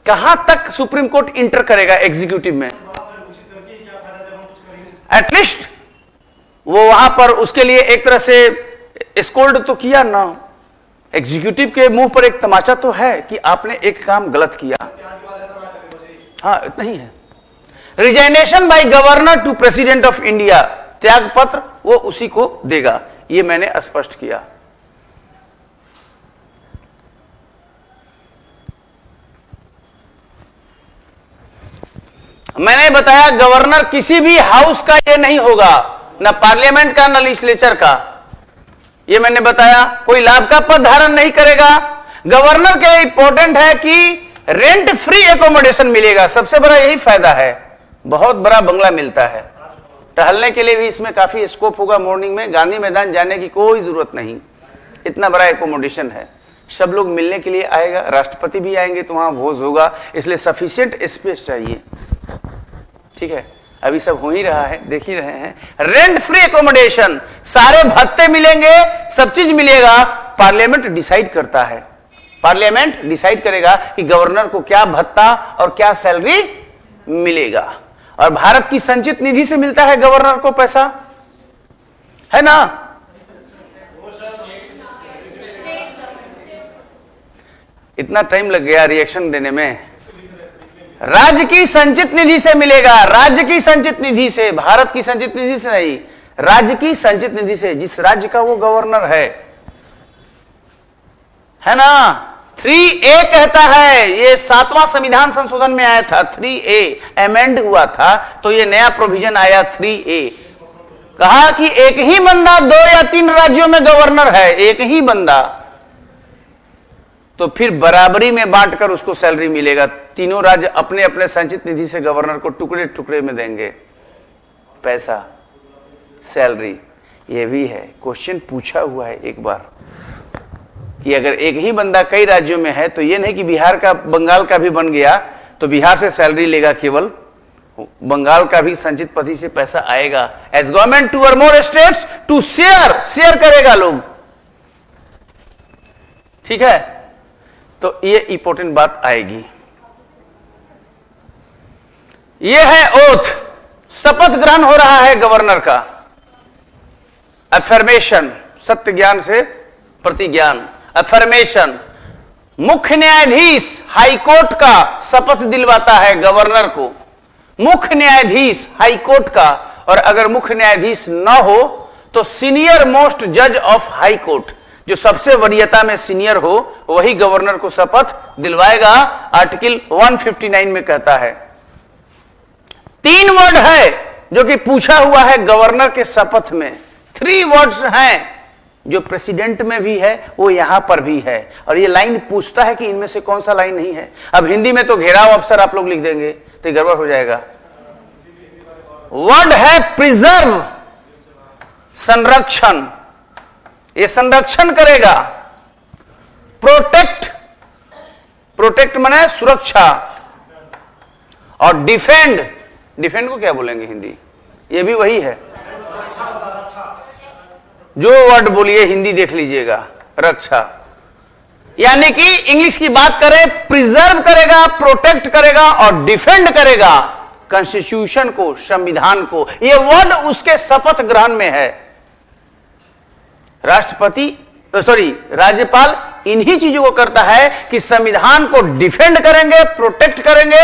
S2: कहां तक सुप्रीम कोर्ट इंटर करेगा एग्जीक्यूटिव में? एटलीस्ट वो वहां पर उसके लिए एक तरह से स्कोल्ड तो किया ना, एग्जीक्यूटिव के मुंह पर एक तमाचा तो है कि आपने एक काम गलत किया। हाँ, इतना ही है। Resignation by governor to president of India, त्याग पत्र वो उसी को देगा, ये मैंने स्पष्ट किया। मैंने बताया गवर्नर किसी भी हाउस का ये नहीं होगा, ना पार्लियामेंट का ना लेजिस्लेचर का, ये मैंने बताया। कोई लाभ का पद धारण नहीं करेगा। गवर्नर के लिए इंपॉर्टेंट है कि रेंट फ्री एकोमोडेशन मिलेगा, सबसे बड़ा यही फायदा है। बहुत बड़ा बंगला मिलता है, टहलने के लिए भी इसमें काफी स्कोप होगा। मॉर्निंग में गांधी मैदान जाने की कोई जरूरत नहीं, इतना बड़ा एकोमोडेशन है। सब लोग मिलने के लिए आएगा, राष्ट्रपति भी आएंगे तो वहां भोज होगा, इसलिए सफिशिएंट स्पेस चाहिए। ठीक है, अभी सब हो ही रहा है, देख ही रहे हैं। रेंट फ्री एकोमोडेशन, सारे भत्ते मिलेंगे, सब चीज मिलेगा। पार्लियामेंट डिसाइड करता है, पार्लियामेंट डिसाइड करेगा कि गवर्नर को क्या भत्ता और क्या सैलरी मिलेगा। और भारत की संचित निधि से मिलता है गवर्नर को पैसा, है ना। इतना टाइम लग गया रिएक्शन देने में। राज्य की संचित निधि से मिलेगा, राज्य की संचित निधि से, भारत की संचित निधि से नहीं, राज्य की संचित निधि से, जिस राज्य का वो गवर्नर है ना। 3A कहता है, ये 7वां संविधान संशोधन में आया था, 3A अमेंड हुआ था तो ये नया प्रोविजन आया 3A। कहा कि एक ही बंदा 2 या 3 राज्यों में गवर्नर है, एक ही बंदा, तो फिर बराबरी में बांटकर उसको सैलरी मिलेगा। तीनों राज्य अपने अपने संचित निधि से गवर्नर को टुकड़े टुकड़े में देंगे पैसा, सैलरी। ये भी है, क्वेश्चन पूछा हुआ है एक बार कि अगर एक ही बंदा कई राज्यों में है तो ये नहीं कि बिहार का बंगाल का भी बन गया तो बिहार से सैलरी लेगा केवल, बंगाल का भी संचित पति से पैसा आएगा। As government 2 or more states to share करेगा लोग। ठीक है, तो ये इंपॉर्टेंट बात आएगी। ये है ओथ, शपथ ग्रहण हो रहा है गवर्नर का। अफर्मेशन, सत्य ज्ञान से प्रतिज्ञान, अफर्मेशन। मुख्य न्यायाधीश हाईकोर्ट का शपथ दिलवाता है गवर्नर को, मुख्य न्यायाधीश हाईकोर्ट का। और अगर मुख्य न्यायाधीश न हो तो सीनियर मोस्ट जज ऑफ हाई कोर्ट, जो सबसे वरीयता में सीनियर हो, वही गवर्नर को शपथ दिलवाएगा। आर्टिकल 159 में कहता है। 3 वर्ड है जो कि पूछा हुआ है गवर्नर के शपथ में, 3 वर्ड्स हैं जो प्रेसिडेंट में भी है, वो यहां पर भी है। और ये लाइन पूछता है कि इनमें से कौन सा लाइन नहीं है। अब हिंदी में तो घेराव अफसर आप लोग लिख देंगे तो गड़बड़ हो जाएगा। वर्ड है प्रिजर्व, संरक्षण, ये संरक्षण करेगा। प्रोटेक्ट, प्रोटेक्ट माने सुरक्षा। और डिफेंड, डिफेंड को क्या बोलेंगे हिंदी, ये भी वही है। जो वर्ड बोलिए हिंदी देख लीजिएगा, रक्षा। यानी कि इंग्लिश की बात करें, प्रिजर्व करेगा, प्रोटेक्ट करेगा और डिफेंड करेगा कॉन्स्टिट्यूशन को, संविधान को। यह वर्ड उसके शपथ ग्रहण में है। राज्यपाल इन्हीं चीजों को करता है कि संविधान को डिफेंड करेंगे, प्रोटेक्ट करेंगे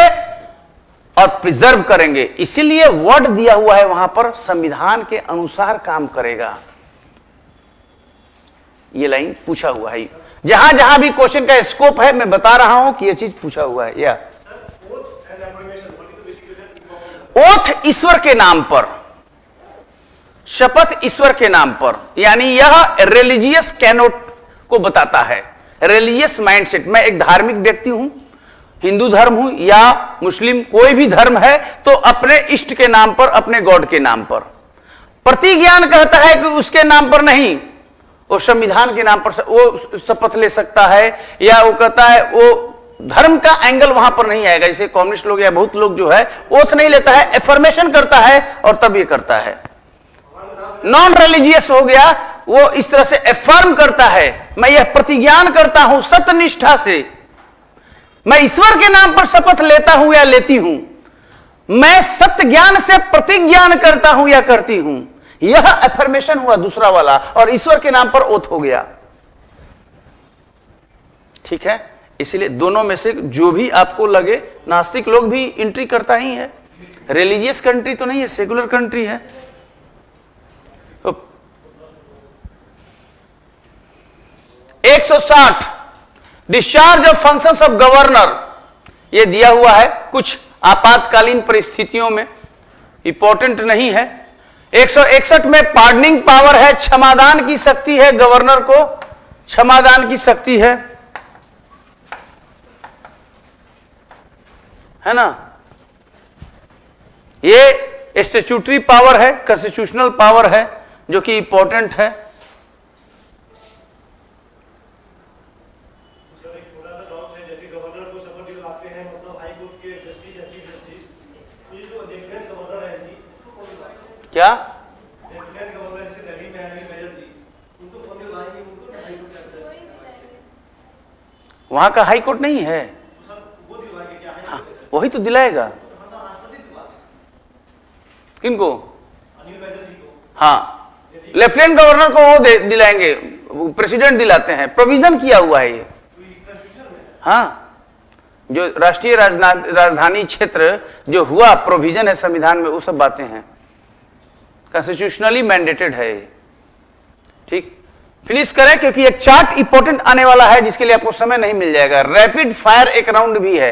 S2: और प्रिजर्व करेंगे। इसीलिए वर्ड दिया हुआ है वहां पर, संविधान के अनुसार काम करेगा। ये लाइन पूछा हुआ है। जहां जहां भी क्वेश्चन का स्कोप है मैं बता रहा हूं कि यह चीज पूछा हुआ है। या ओथ ईश्वर के नाम पर, शपथ ईश्वर के नाम पर, यानी यह रिलीजियस कैनोट को बताता है, रिलीजियस माइंडसेट। मैं एक धार्मिक व्यक्ति हूं, हिंदू धर्म हूं या मुस्लिम, कोई भी धर्म है, तो अपने इष्ट के नाम पर, अपने गॉड के नाम पर। प्रतिज्ञान कहता है कि उसके नाम पर नहीं, वो संविधान के नाम पर वो शपथ ले सकता है। या वो कहता है, वो धर्म का एंगल वहां पर नहीं आएगा। जैसे कम्युनिस्ट लोग या बहुत लोग जो है ओथ नहीं लेता है, एफर्मेशन करता है और तब ये करता है। नॉन रिलीजियस हो गया, वो इस तरह से एफर्म करता है, मैं यह प्रतिज्ञान करता हूं सत्यनिष्ठा से, मैं ईश्वर के नाम पर शपथ लेता हूं या लेती हूं, मैं सत्य ज्ञान से प्रतिज्ञान करता हूं या करती हूं। यह एफर्मेशन हुआ दूसरा वाला, और ईश्वर के नाम पर ओथ हो गया। ठीक है, इसलिए दोनों में से जो भी आपको लगे, नास्तिक लोग भी एंट्री करता ही है। रिलीजियस कंट्री तो नहीं है, सेकुलर कंट्री है। तो 160 discharge of functions of governor, ये दिया हुआ है। कुछ आपातकालीन परिस्थितियों में, इंपॉर्टेंट नहीं है। 161 में पार्डनिंग पावर है, क्षमादान की शक्ति है, गवर्नर को क्षमादान की शक्ति है ना। ये स्टैट्यूटरी पावर है, कॉन्स्टिट्यूशनल पावर है, जो कि इंपॉर्टेंट है। क्या वहां का हाई कोर्ट नहीं है? हाँ, वही तो दिलाएगा। किनको? हाँ, लेफ्टिनेंट गवर्नर को वो दिलाएंगे, प्रेसिडेंट दिलाते हैं, प्रोविजन किया हुआ है ये। हाँ, जो राष्ट्रीय राजधानी क्षेत्र जो हुआ प्रोविजन है संविधान में, वो सब बातें हैं, कॉन्स्टिट्यूशनली मैंडेटेड है। ठीक, फिनिश करें क्योंकि एक चार्ट इंपॉर्टेंट आने वाला है जिसके लिए आपको समय नहीं मिल जाएगा। रैपिड फायर एक राउंड भी है।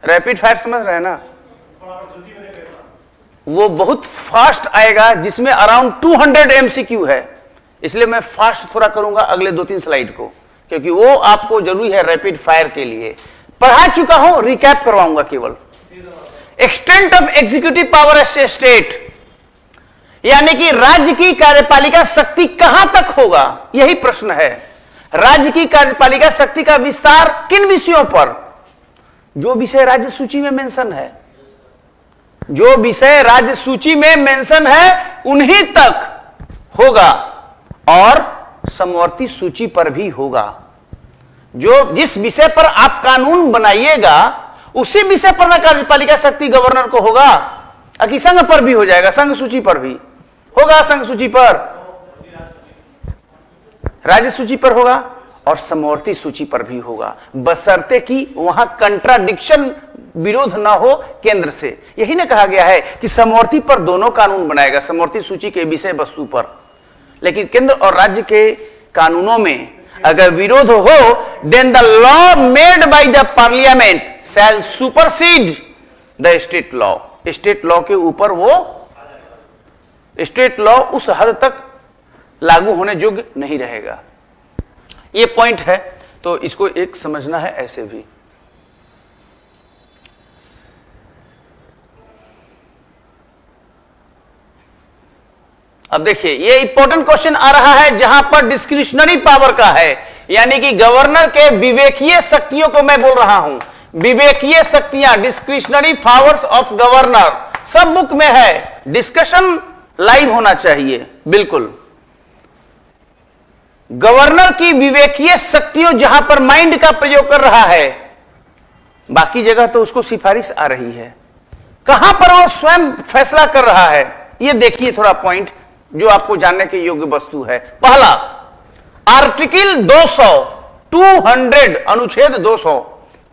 S2: रैपिड फायर समझ रहे हैं ना? वो बहुत फास्ट आएगा जिसमें अराउंड 200 एमसीक्यू है, इसलिए मैं फास्ट थोड़ा करूंगा अगले 2-3 स्लाइड को, क्योंकि वो आपको जरूरी है रैपिड फायर के लिए। पढ़ा चुका हूं, रिकैप करवाऊंगा केवल। Extent of executive power state, यानी कि राज्य की कार्यपालिका शक्ति कहां तक होगा, यही प्रश्न है। राज्य की कार्यपालिका शक्ति का विस्तार किन विषयों पर? जो विषय राज्य सूची में मेंशन है, जो विषय राज्य सूची में मेंशन है उन्हीं तक होगा, और समवर्ती सूची पर भी होगा। जो जिस विषय पर आप कानून बनाइएगा उसी विषय पर ना कार्यपालिका शक्ति गवर्नर को होगा, कि संघ पर भी हो जाएगा, संघ सूची पर भी होगा, संघ सूची पर, राज्य सूची पर होगा और समवर्ती सूची पर भी होगा, बशर्ते कि वहां कंट्राडिक्शन, विरोध ना हो केंद्र से। यही ना कहा गया है कि समवर्ती पर दोनों कानून बनाएगा, समवर्ती सूची के विषय वस्तु पर, लेकिन केंद्र और राज्य के कानूनों में अगर विरोध हो, then the law made by the parliament shall supersede the state law. State law के ऊपर वो स्टेट लॉ उस हद तक लागू होने योग्य नहीं रहेगा। ये पॉइंट है, तो इसको एक समझना है ऐसे भी। अब देखिए, ये इंपॉर्टेंट क्वेश्चन आ रहा है जहां पर डिस्क्रिशनरी पावर का है, यानी कि गवर्नर के विवेकीय शक्तियों को मैं बोल रहा हूं। विवेकीय शक्तियां, डिस्क्रिशनरी पावर्स ऑफ गवर्नर, सब बुक में है। डिस्कशन लाइव होना चाहिए, बिल्कुल। गवर्नर की विवेकीय शक्तियों जहां पर माइंड का प्रयोग कर रहा है, बाकी जगह तो उसको सिफारिश आ रही है, कहां पर वो स्वयं फैसला कर रहा है, ये देखिए थोड़ा पॉइंट जो आपको जानने के योग्य वस्तु है। पहला, आर्टिकल 200 अनुच्छेद 200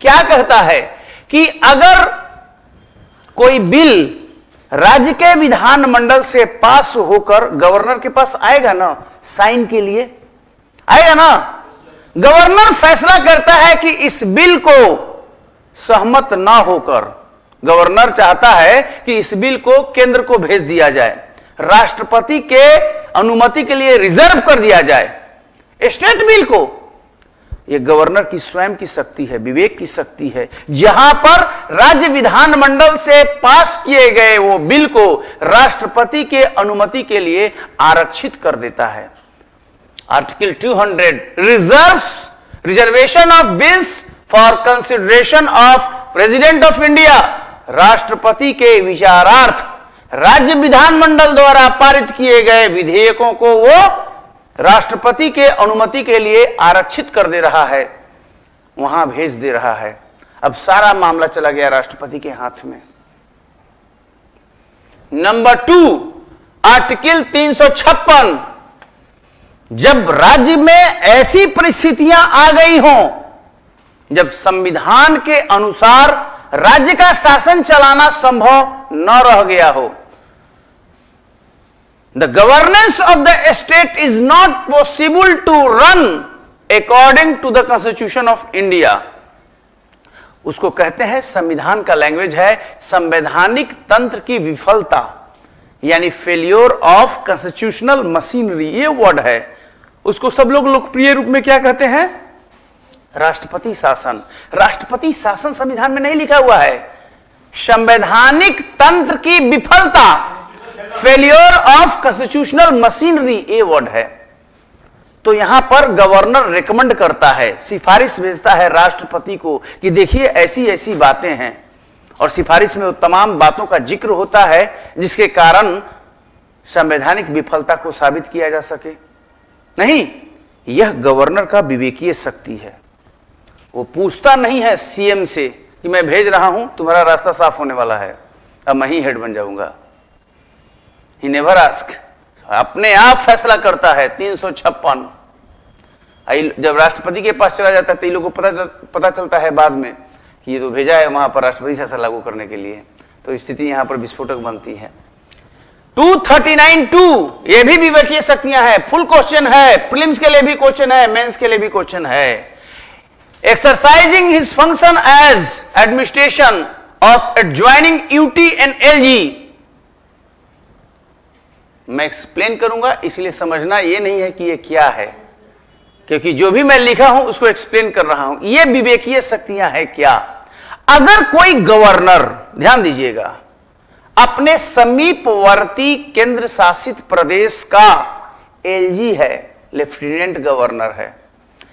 S2: क्या कहता है कि अगर कोई बिल राज्य के विधानमंडल से पास होकर गवर्नर के पास आएगा ना, साइन के लिए आएगा ना, गवर्नर फैसला करता है कि इस बिल को सहमत ना होकर, गवर्नर चाहता है कि इस बिल को केंद्र को भेज दिया जाए, राष्ट्रपति के अनुमति के लिए रिजर्व कर दिया जाए स्टेट बिल को। यह गवर्नर की स्वयं की शक्ति है, विवेक की शक्ति है, जहां पर राज्य विधानमंडल से पास किए गए वो बिल को राष्ट्रपति के अनुमति के लिए आरक्षित कर देता है। Article 200 reservation of bills for consideration of president of India, राष्ट्रपति के विचारार्थ राज्य विधानमंडल द्वारा पारित किए गए विधेयकों को वो राष्ट्रपति के अनुमति के लिए आरक्षित कर दे रहा है, वहां भेज दे रहा है। अब सारा मामला चला गया राष्ट्रपति के हाथ में। नंबर 2, आर्टिकल 356, जब राज्य में ऐसी परिस्थितियां आ गई हों जब संविधान के अनुसार राज्य का शासन चलाना संभव न रह गया हो, the governance of the state is not possible to run according to the Constitution of India, उसको कहते हैं, संविधान का लैंग्वेज है संवैधानिक तंत्र की विफलता, यानी फेल्योर ऑफ कॉन्स्टिट्यूशनल मशीनरी, ये वर्ड है। उसको सब लोग लोकप्रिय रूप में क्या कहते हैं? राष्ट्रपति शासन। राष्ट्रपति शासन संविधान में नहीं लिखा हुआ है। संवैधानिक तंत्र की विफलता, फेल्योर ऑफ कॉन्स्टिट्यूशनल मशीनरी, ये वर्ड है। तो यहां पर गवर्नर रिकमेंड करता है, सिफारिश भेजता है राष्ट्रपति को कि देखिए ऐसी ऐसी बातें हैं, और सिफारिश में वो तमाम बातों का जिक्र होता है जिसके कारण संवैधानिक विफलता को साबित किया जा सके। नहीं, यह गवर्नर का विवेकीय शक्ति है। वो पूछता नहीं है सीएम से कि मैं भेज रहा हूं, तुम्हारा रास्ता साफ होने वाला है, अब मैं ही हेड बन जाऊंगा। ही नेवर आस्क, अपने आप फैसला करता है। 356 जब राष्ट्रपति के पास चला जाता है तो इन लोगों को पता चलता है बाद में कि ये तो भेजा है वहां पर राष्ट्रपति शासन लागू करने के लिए, तो स्थिति यहां पर विस्फोटक बनती है। 239(2) ये भी विवेकीय शक्तियां हैं। फुल क्वेश्चन है, प्रीलिम्स के लिए भी क्वेश्चन है, मेंस के लिए भी क्वेश्चन है। Exercising his function as administration of adjoining UT and LG. मैं एक्सप्लेन करूंगा, इसलिए समझना ये नहीं है कि ये क्या है, क्योंकि जो भी मैं लिखा हूं उसको एक्सप्लेन कर रहा हूं। ये विवेकीय शक्तियां है क्या? अगर कोई गवर्नर, ध्यान दीजिएगा, अपने समीपवर्ती केंद्र शासित प्रदेश का एलजी है, लेफ्टिनेंट गवर्नर है,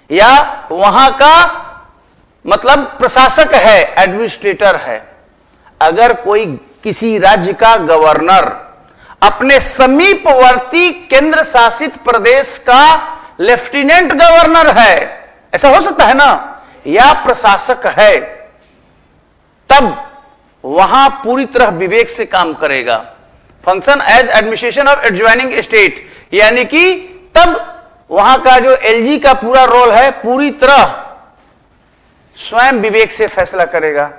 S2: या वहां का मतलब प्रशासक है, एडमिनिस्ट्रेटर है, अगर कोई किसी राज्य का गवर्नर अपने समीपवर्ती केंद्र शासित प्रदेश का लेफ्टिनेंट गवर्नर है, ऐसा हो सकता है ना, या प्रशासक है, तब वहां पूरी तरह विवेक से काम करेगा। Function as administration of adjoining state, यानी कि तब वहां का जो एलजी का पूरा रोल है पूरी तरह स्वयं विवेक से फैसला करेगा।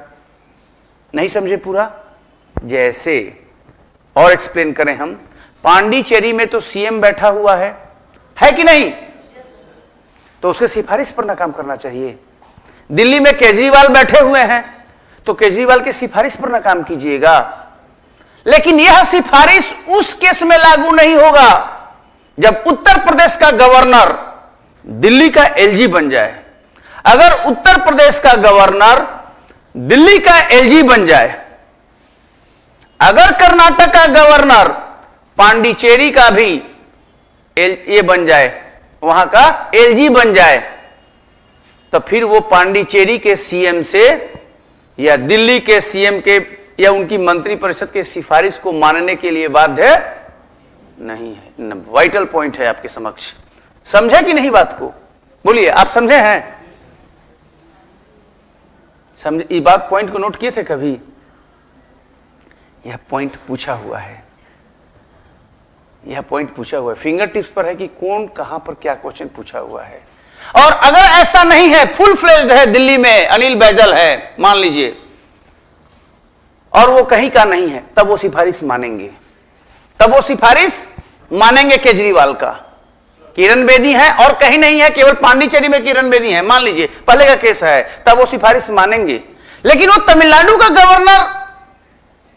S2: नहीं समझे पूरा? जैसे और एक्सप्लेन करें हम, पांडिचेरी में तो सीएम बैठा हुआ है कि नहीं? तो उसके सिफारिश पर ना काम करना चाहिए। दिल्ली में केजरीवाल बैठे हुए हैं, तो केजरीवाल के सिफारिश पर ना काम कीजिएगा। लेकिन यह सिफारिश उस केस में लागू नहीं होगा जब उत्तर प्रदेश का गवर्नर दिल्ली का एलजी बन जाए। अगर उत्तर प्रदेश का गवर्नर दिल्ली का एलजी बन जाए, अगर कर्नाटक का गवर्नर पांडिचेरी का भी ये बन जाए, वहां का एलजी बन जाए, तो फिर वो पांडिचेरी के सीएम से या दिल्ली के सीएम के या उनकी मंत्रिपरिषद के सिफारिश को मानने के लिए बाध्य नहीं है। वाइटल पॉइंट है आपके समक्ष। समझे कि नहीं बात को? बोलिए, आप समझे हैं? समझे? ये बात पॉइंट को नोट किए थे कभी? यह पॉइंट पूछा हुआ है, यह पॉइंट पूछा हुआ है, फिंगर टिप्स पर है कि कौन कहां पर क्या क्वेश्चन पूछा हुआ है। और अगर ऐसा नहीं है, फुल फ्लेज्ड है, दिल्ली में अनिल बैजल है मान लीजिए, और वो कहीं का नहीं है, तब वो सिफारिश मानेंगे। तब वो सिफारिश मानेंगे केजरीवाल का। किरण बेदी है और कहीं नहीं है, केवल पांडिचेरी में किरण बेदी है मान लीजिए, पहले का केस है, तब वो सिफारिश मानेंगे। लेकिन वो तमिलनाडु का गवर्नर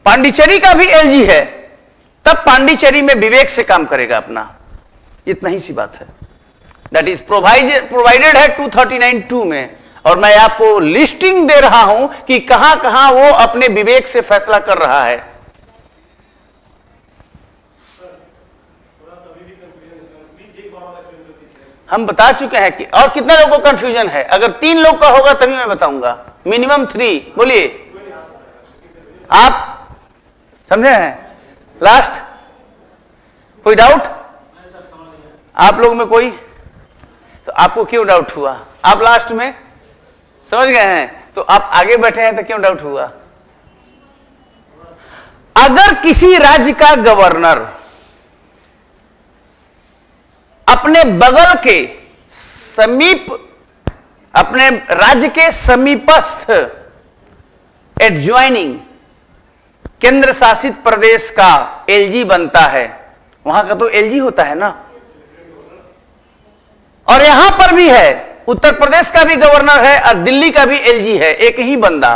S2: पांडिचेरी का भी एलजी है, तब पांडिचेरी में विवेक से काम करेगा अपना। इतना ही सी बात है। दैट इज प्रोवाइडेड है 239(2) में, और मैं आपको लिस्टिंग दे रहा हूं कि कहां कहां वो अपने विवेक से फैसला कर रहा है। हम बता चुके हैं कि, और कितना लोगों को कंफ्यूजन है? अगर 3 लोग का होगा तभी मैं बताऊंगा, मिनिमम 3। बोलिए, आप समझे हैं? लास्ट कोई डाउट? आप लोग में कोई? तो आपको क्यों डाउट हुआ? आप लास्ट में समझ गए हैं, तो आप आगे बैठे हैं तो क्यों डाउट हुआ? अगर किसी राज्य का गवर्नर अपने बगल के समीप, अपने राज्य के समीपस्थ एडजॉइनिंग केंद्र शासित प्रदेश का एलजी बनता है, वहां का तो एलजी होता है ना, और यहां पर भी है उत्तर प्रदेश का भी गवर्नर है और दिल्ली का भी एलजी है, एक ही बंदा।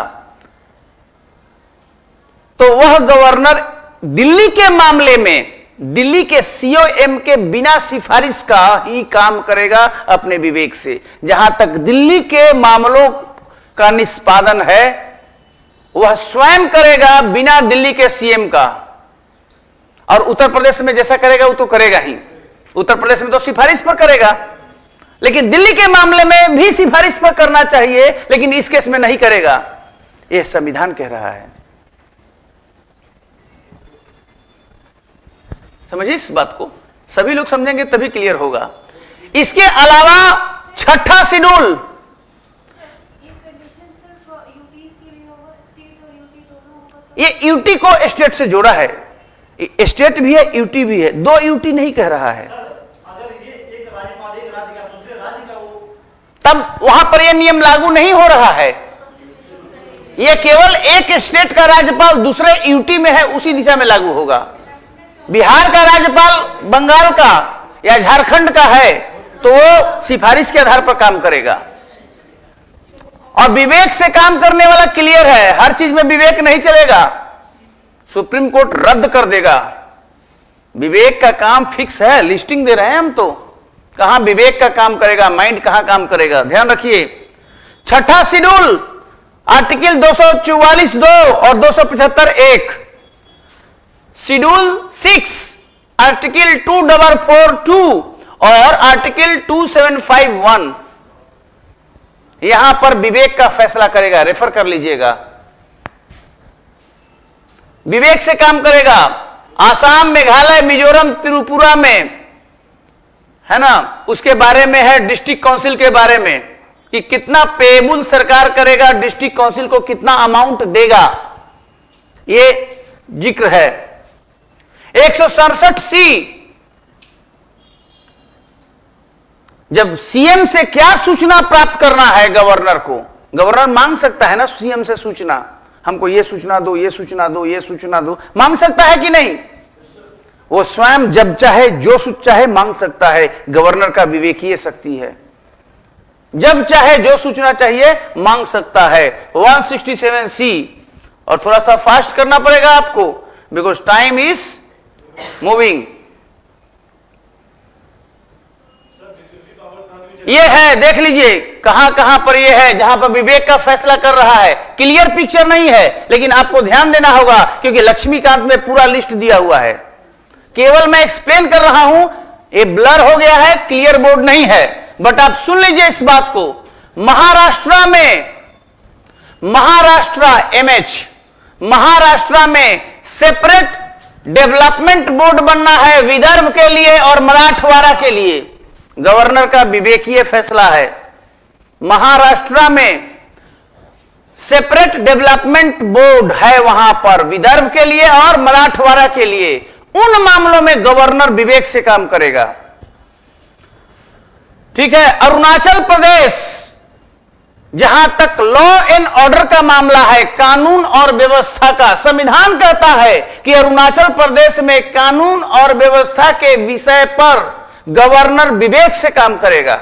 S2: तो वह गवर्नर दिल्ली के मामले में दिल्ली के सीओएम के बिना सिफारिश का ही काम करेगा अपने विवेक से। जहां तक दिल्ली के मामलों का निष्पादन है वह स्वयं करेगा बिना दिल्ली के सीएम का। और उत्तर प्रदेश में जैसा करेगा वो तो करेगा ही, उत्तर प्रदेश में तो सिफारिश पर करेगा, लेकिन दिल्ली के मामले में भी सिफारिश पर करना चाहिए, लेकिन इस केस में नहीं करेगा, यह संविधान कह रहा है। समझिए इस बात को, सभी लोग समझेंगे तभी क्लियर होगा। इसके अलावा छठा शेड्यूल, ये यूटी को स्टेट से जोड़ा है, स्टेट भी है यूटी भी है, दो यूटी नहीं कह रहा है। तब वहां पर यह नियम लागू नहीं हो रहा है, यह केवल एक स्टेट का राज्यपाल दूसरे यूटी में है उसी दिशा में लागू होगा। बिहार का राज्यपाल बंगाल का या झारखंड का है तो वो सिफारिश के आधार पर काम करेगा। और विवेक से काम करने वाला क्लियर है, हर चीज में विवेक नहीं चलेगा, सुप्रीम कोर्ट रद्द कर देगा। विवेक का काम फिक्स है, लिस्टिंग दे रहे हैं हम, तो कहां विवेक का काम करेगा, माइंड कहां काम करेगा, ध्यान रखिए। छठा शेड्यूल आर्टिकल 244(2) और 275(1), शेड्यूल 6 आर्टिकल 2442 और आर्टिकल 2751 यहां पर विवेक का फैसला करेगा, रेफर कर लीजिएगा। विवेक से काम करेगा। आसाम, मेघालय, मिजोरम, त्रिपुरा में है ना, उसके बारे में है डिस्ट्रिक्ट काउंसिल के बारे में कि कितना पेबुल सरकार करेगा, डिस्ट्रिक्ट काउंसिल को कितना अमाउंट देगा, ये जिक्र है। 167C, जब सीएम से क्या सूचना प्राप्त करना है गवर्नर को, गवर्नर मांग सकता है ना सीएम से सूचना, हमको ये सूचना दो, ये सूचना दो, ये सूचना दो, मांग सकता है कि नहीं? वो स्वयं जब चाहे जो चाहे मांग सकता है। गवर्नर का विवेकीय शक्ति है, जब चाहे जो सूचना चाहिए मांग सकता है। 167C, और थोड़ा सा फास्ट करना पड़ेगा आपको बिकॉज टाइम इज मूविंग। ये है, देख लीजिए कहां कहां पर ये है जहां पर विवेक का फैसला कर रहा है। क्लियर पिक्चर नहीं है, लेकिन आपको ध्यान देना होगा क्योंकि लक्ष्मीकांत में पूरा लिस्ट दिया हुआ है। केवल मैं एक्सप्लेन कर रहा हूं, ये ब्लर हो गया है, क्लियर बोर्ड नहीं है, बट आप सुन लीजिए इस बात को। महाराष्ट्र में, महाराष्ट्र में सेपरेट डेवलपमेंट बोर्ड बनना है विदर्भ के लिए और मराठवाड़ा के लिए। गवर्नर का विवेकीय फैसला है। महाराष्ट्र में सेपरेट डेवलपमेंट बोर्ड है वहां पर विदर्भ के लिए और मराठवाड़ा के लिए। उन मामलों में गवर्नर विवेक से काम करेगा। ठीक है। अरुणाचल प्रदेश, जहां तक लॉ एंड ऑर्डर का मामला है, कानून और व्यवस्था का, संविधान कहता है कि अरुणाचल प्रदेश में कानून और व्यवस्था के विषय पर गवर्नर विवेक से काम करेगा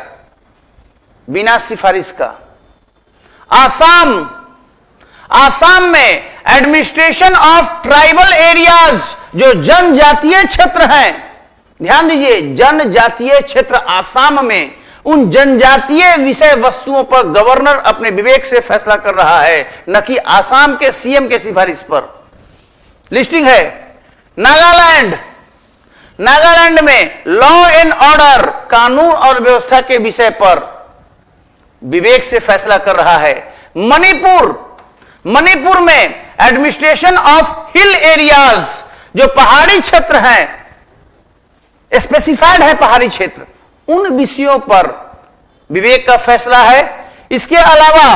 S2: बिना सिफारिश का। आसाम में एडमिनिस्ट्रेशन ऑफ ट्राइबल एरियाज, जो जनजातीय क्षेत्र हैं, ध्यान दीजिए, जनजातीय क्षेत्र आसाम में, उन जनजातीय विषय वस्तुओं पर गवर्नर अपने विवेक से फैसला कर रहा है, न कि आसाम के सीएम के सिफारिश पर। लिस्टिंग है। नागालैंड में लॉ एंड ऑर्डर, कानून और व्यवस्था के विषय पर विवेक से फैसला कर रहा है। मणिपुर में एडमिनिस्ट्रेशन ऑफ हिल एरियाज, जो पहाड़ी क्षेत्र हैं, स्पेसिफाइड है पहाड़ी क्षेत्र, उन विषयों पर विवेक का फैसला है। इसके अलावा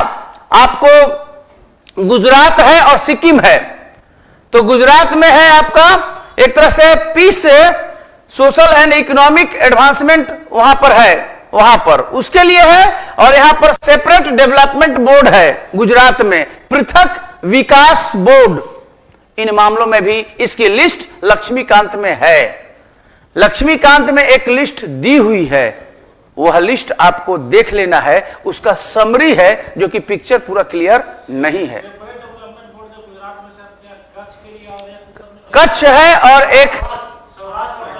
S2: आपको गुजरात है और सिक्किम है। तो गुजरात में है आपका एक तरह से peace, social and economic advancement वहां पर है, वहां पर उसके लिए है। और यहां पर सेपरेट डेवलपमेंट बोर्ड है गुजरात में, पृथक विकास बोर्ड। इन मामलों में भी इसकी लिस्ट लक्ष्मीकांत में है। लक्ष्मीकांत में एक लिस्ट दी हुई है वह लिस्ट आपको देख लेना है, उसका समरी है जो कि पिक्चर पूरा क्लियर नहीं है। कच्छ है और एक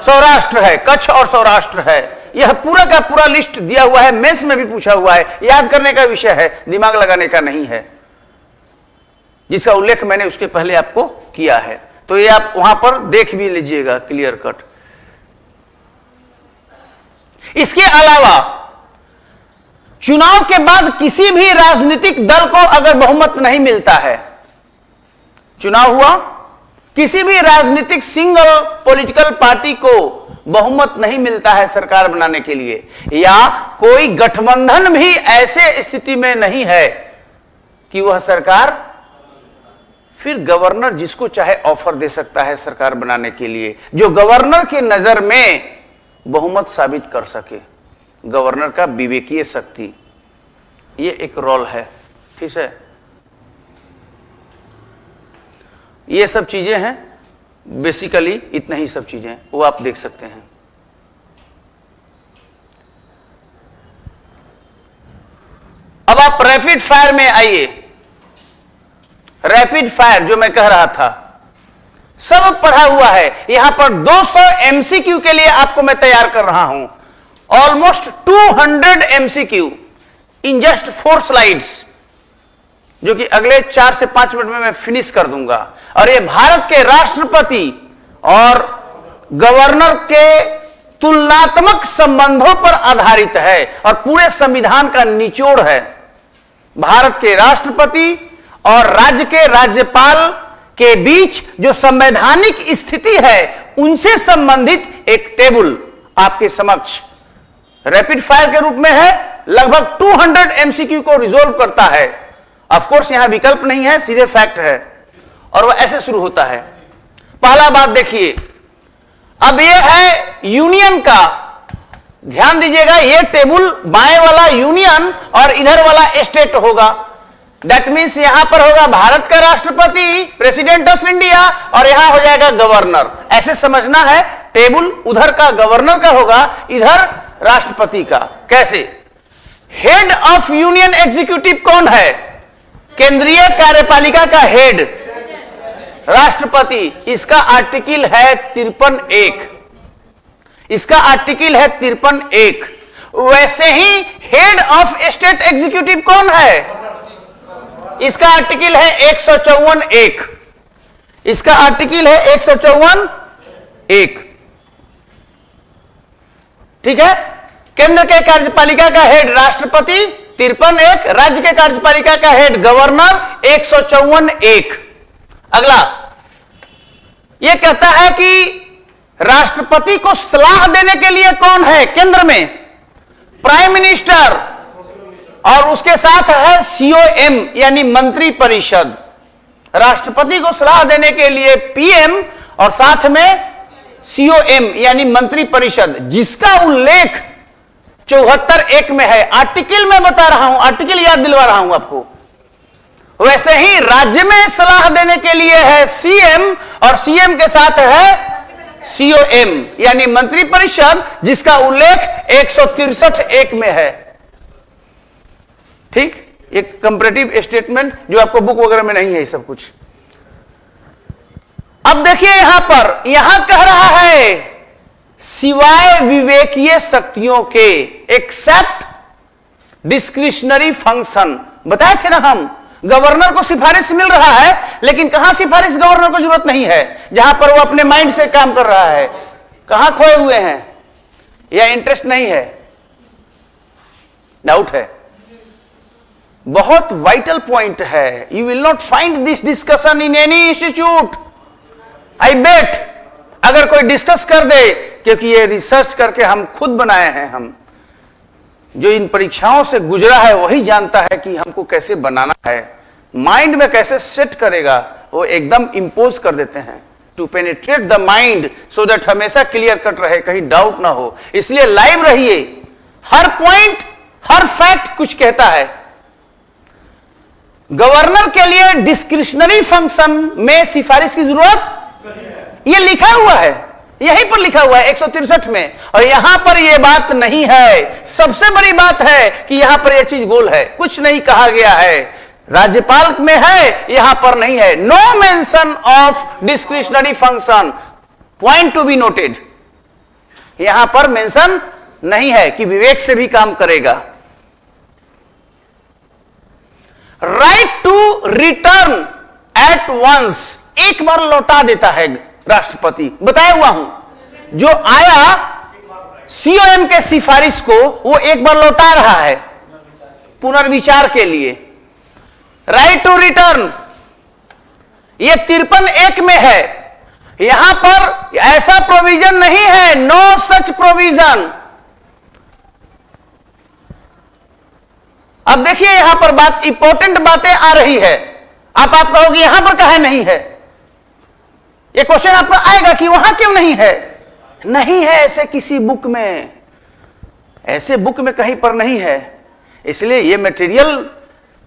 S2: सौराष्ट्र है, कच्छ और सौराष्ट्र है। यह पूरा का पूरा लिस्ट दिया हुआ है, मेंस में भी पूछा हुआ है, याद करने का विषय है, दिमाग लगाने का नहीं है, जिसका उल्लेख मैंने उसके पहले आपको किया है। तो ये आप वहां पर देख भी लीजिएगा क्लियर कट। इसके अलावा चुनाव के बाद किसी भी राजनीतिक दल को अगर बहुमत नहीं मिलता है, चुनाव हुआ, किसी भी राजनीतिक सिंगल पॉलिटिकल पार्टी को बहुमत नहीं मिलता है सरकार बनाने के लिए, या कोई गठबंधन भी ऐसे स्थिति में नहीं है कि वह सरकार, फिर गवर्नर जिसको चाहे ऑफर दे सकता है सरकार बनाने के लिए, जो गवर्नर की नजर में बहुमत साबित कर सके। गवर्नर का विवेकीय शक्ति, ये एक रोल है, ठीक है। ये सब चीजें हैं, बेसिकली इतना ही सब चीजें, वो आप देख सकते हैं। अब आप रैपिड फायर में आइए। रैपिड फायर जो मैं कह रहा था, सब पढ़ा हुआ है। यहां पर 200 एमसीक्यू के लिए आपको मैं तैयार कर रहा हूं, almost 200 MCQ in just 4 slides, जो कि अगले 4 से 5 मिनट में मैं फिनिश कर दूंगा। और ये भारत के राष्ट्रपति और गवर्नर के तुलनात्मक संबंधों पर आधारित है और पूरे संविधान का निचोड़ है। भारत के राष्ट्रपति और राज्य के राज्यपाल के बीच जो संवैधानिक स्थिति है, उनसे संबंधित एक टेबल आपके समक्ष रैपिड फायर के रूप में है। लगभग 200 एमसीक्यू को रिजोल्व करता है। ऑफ कोर्स यहां विकल्प नहीं है, सीधे फैक्ट है, और वह ऐसे शुरू होता है। पहला बात देखिए, अब यह है यूनियन का, ध्यान दीजिएगा, यह टेबल बाएं वाला यूनियन और इधर वाला स्टेट होगा। दैट मीन्स यहां पर होगा भारत का राष्ट्रपति, प्रेसिडेंट ऑफ इंडिया, और यहां हो जाएगा गवर्नर। ऐसे समझना है, टेबल उधर का गवर्नर का होगा, इधर राष्ट्रपति का। कैसे? हेड ऑफ यूनियन एग्जीक्यूटिव कौन है? केंद्रीय कार्यपालिका का हेड राष्ट्रपति। इसका आर्टिकल है 53(1), इसका आर्टिकल है 53(1). वैसे ही हेड ऑफ स्टेट एग्जीक्यूटिव कौन है? इसका आर्टिकल है 154(1), इसका आर्टिकल है 154(1). ठीक है। केंद्र के कार्यपालिका का हेड राष्ट्रपति 53(1), राज्य के कार्यपालिका का हेड गवर्नर 154(1). अगला यह कहता है कि राष्ट्रपति को सलाह देने के लिए कौन है केंद्र में? प्राइम मिनिस्टर, और उसके साथ है सीओएम यानी मंत्री परिषद। राष्ट्रपति को सलाह देने के लिए पीएम और साथ में सीओएम यानी मंत्री परिषद, जिसका उल्लेख 74(1) में है। आर्टिकल में बता रहा हूं, आर्टिकल याद दिलवा रहा हूं आपको। वैसे ही राज्य में सलाह देने के लिए है सीएम और सीएम के साथ है सीओएम यानी मंत्री परिषद, जिसका उल्लेख 163(1) में है। ठीक, एक कंपैरेटिव स्टेटमेंट जो आपको बुक वगैरह में नहीं है, ये सब कुछ। अब देखिए यहां पर, यहां कह रहा है सिवाय विवेकीय शक्तियों के, एक्सेप्ट डिस्क्रिशनरी फंक्शन। बताए थे ना हम, गवर्नर को सिफारिश मिल रहा है, लेकिन कहां सिफारिश गवर्नर को जरूरत नहीं है, जहां पर वो अपने माइंड से काम कर रहा है। कहां खोए हुए हैं या इंटरेस्ट नहीं है, डाउट है। बहुत वाइटल पॉइंट है। You will not find this discussion in any institute, I bet. अगर कोई डिस्कस कर दे, क्योंकि ये रिसर्च करके हम खुद बनाए हैं, हम जो इन परीक्षाओं से गुजरा है वही जानता है कि हमको कैसे बनाना है, माइंड में कैसे सेट करेगा, वो एकदम इंपोज कर देते हैं to penetrate the mind, so that हमेशा क्लियर कट रहे, कहीं डाउट ना हो। इसलिए लाइव रहिए, हर पॉइंट हर फैक्ट कुछ कहता है। गवर्नर के लिए डिस्क्रिशनरी फंक्शन में सिफारिश की जरूरत, यह लिखा हुआ है। यहीं पर लिखा हुआ है 163 में, और यहां पर यह बात नहीं है। सबसे बड़ी बात है कि यहां पर यह चीज गोल है, कुछ नहीं कहा गया है। राज्यपाल में है, यहां पर नहीं है। No mention of discretionary function, point to be noted. यहां पर मेंशन नहीं है कि विवेक से भी काम करेगा। Right to return at once, एक बार लौटा देता है राष्ट्रपति। बताया हुआ हूं, जो आया सीओएम के सिफारिश को वो एक बार लौटा रहा है पुनर्विचार के लिए। राइट टू रिटर्न, ये 53(1) में है। यहां पर ऐसा प्रोविजन नहीं है, नो सच प्रोविजन। अब देखिए यहां पर बात, इंपॉर्टेंट बातें आ रही है। आप कहोगे यहां पर कहा नहीं है, ये क्वेश्चन आपको आएगा कि वहां क्यों नहीं है। नहीं है ऐसे किसी बुक में, ऐसे बुक में कहीं पर नहीं है। इसलिए ये मटेरियल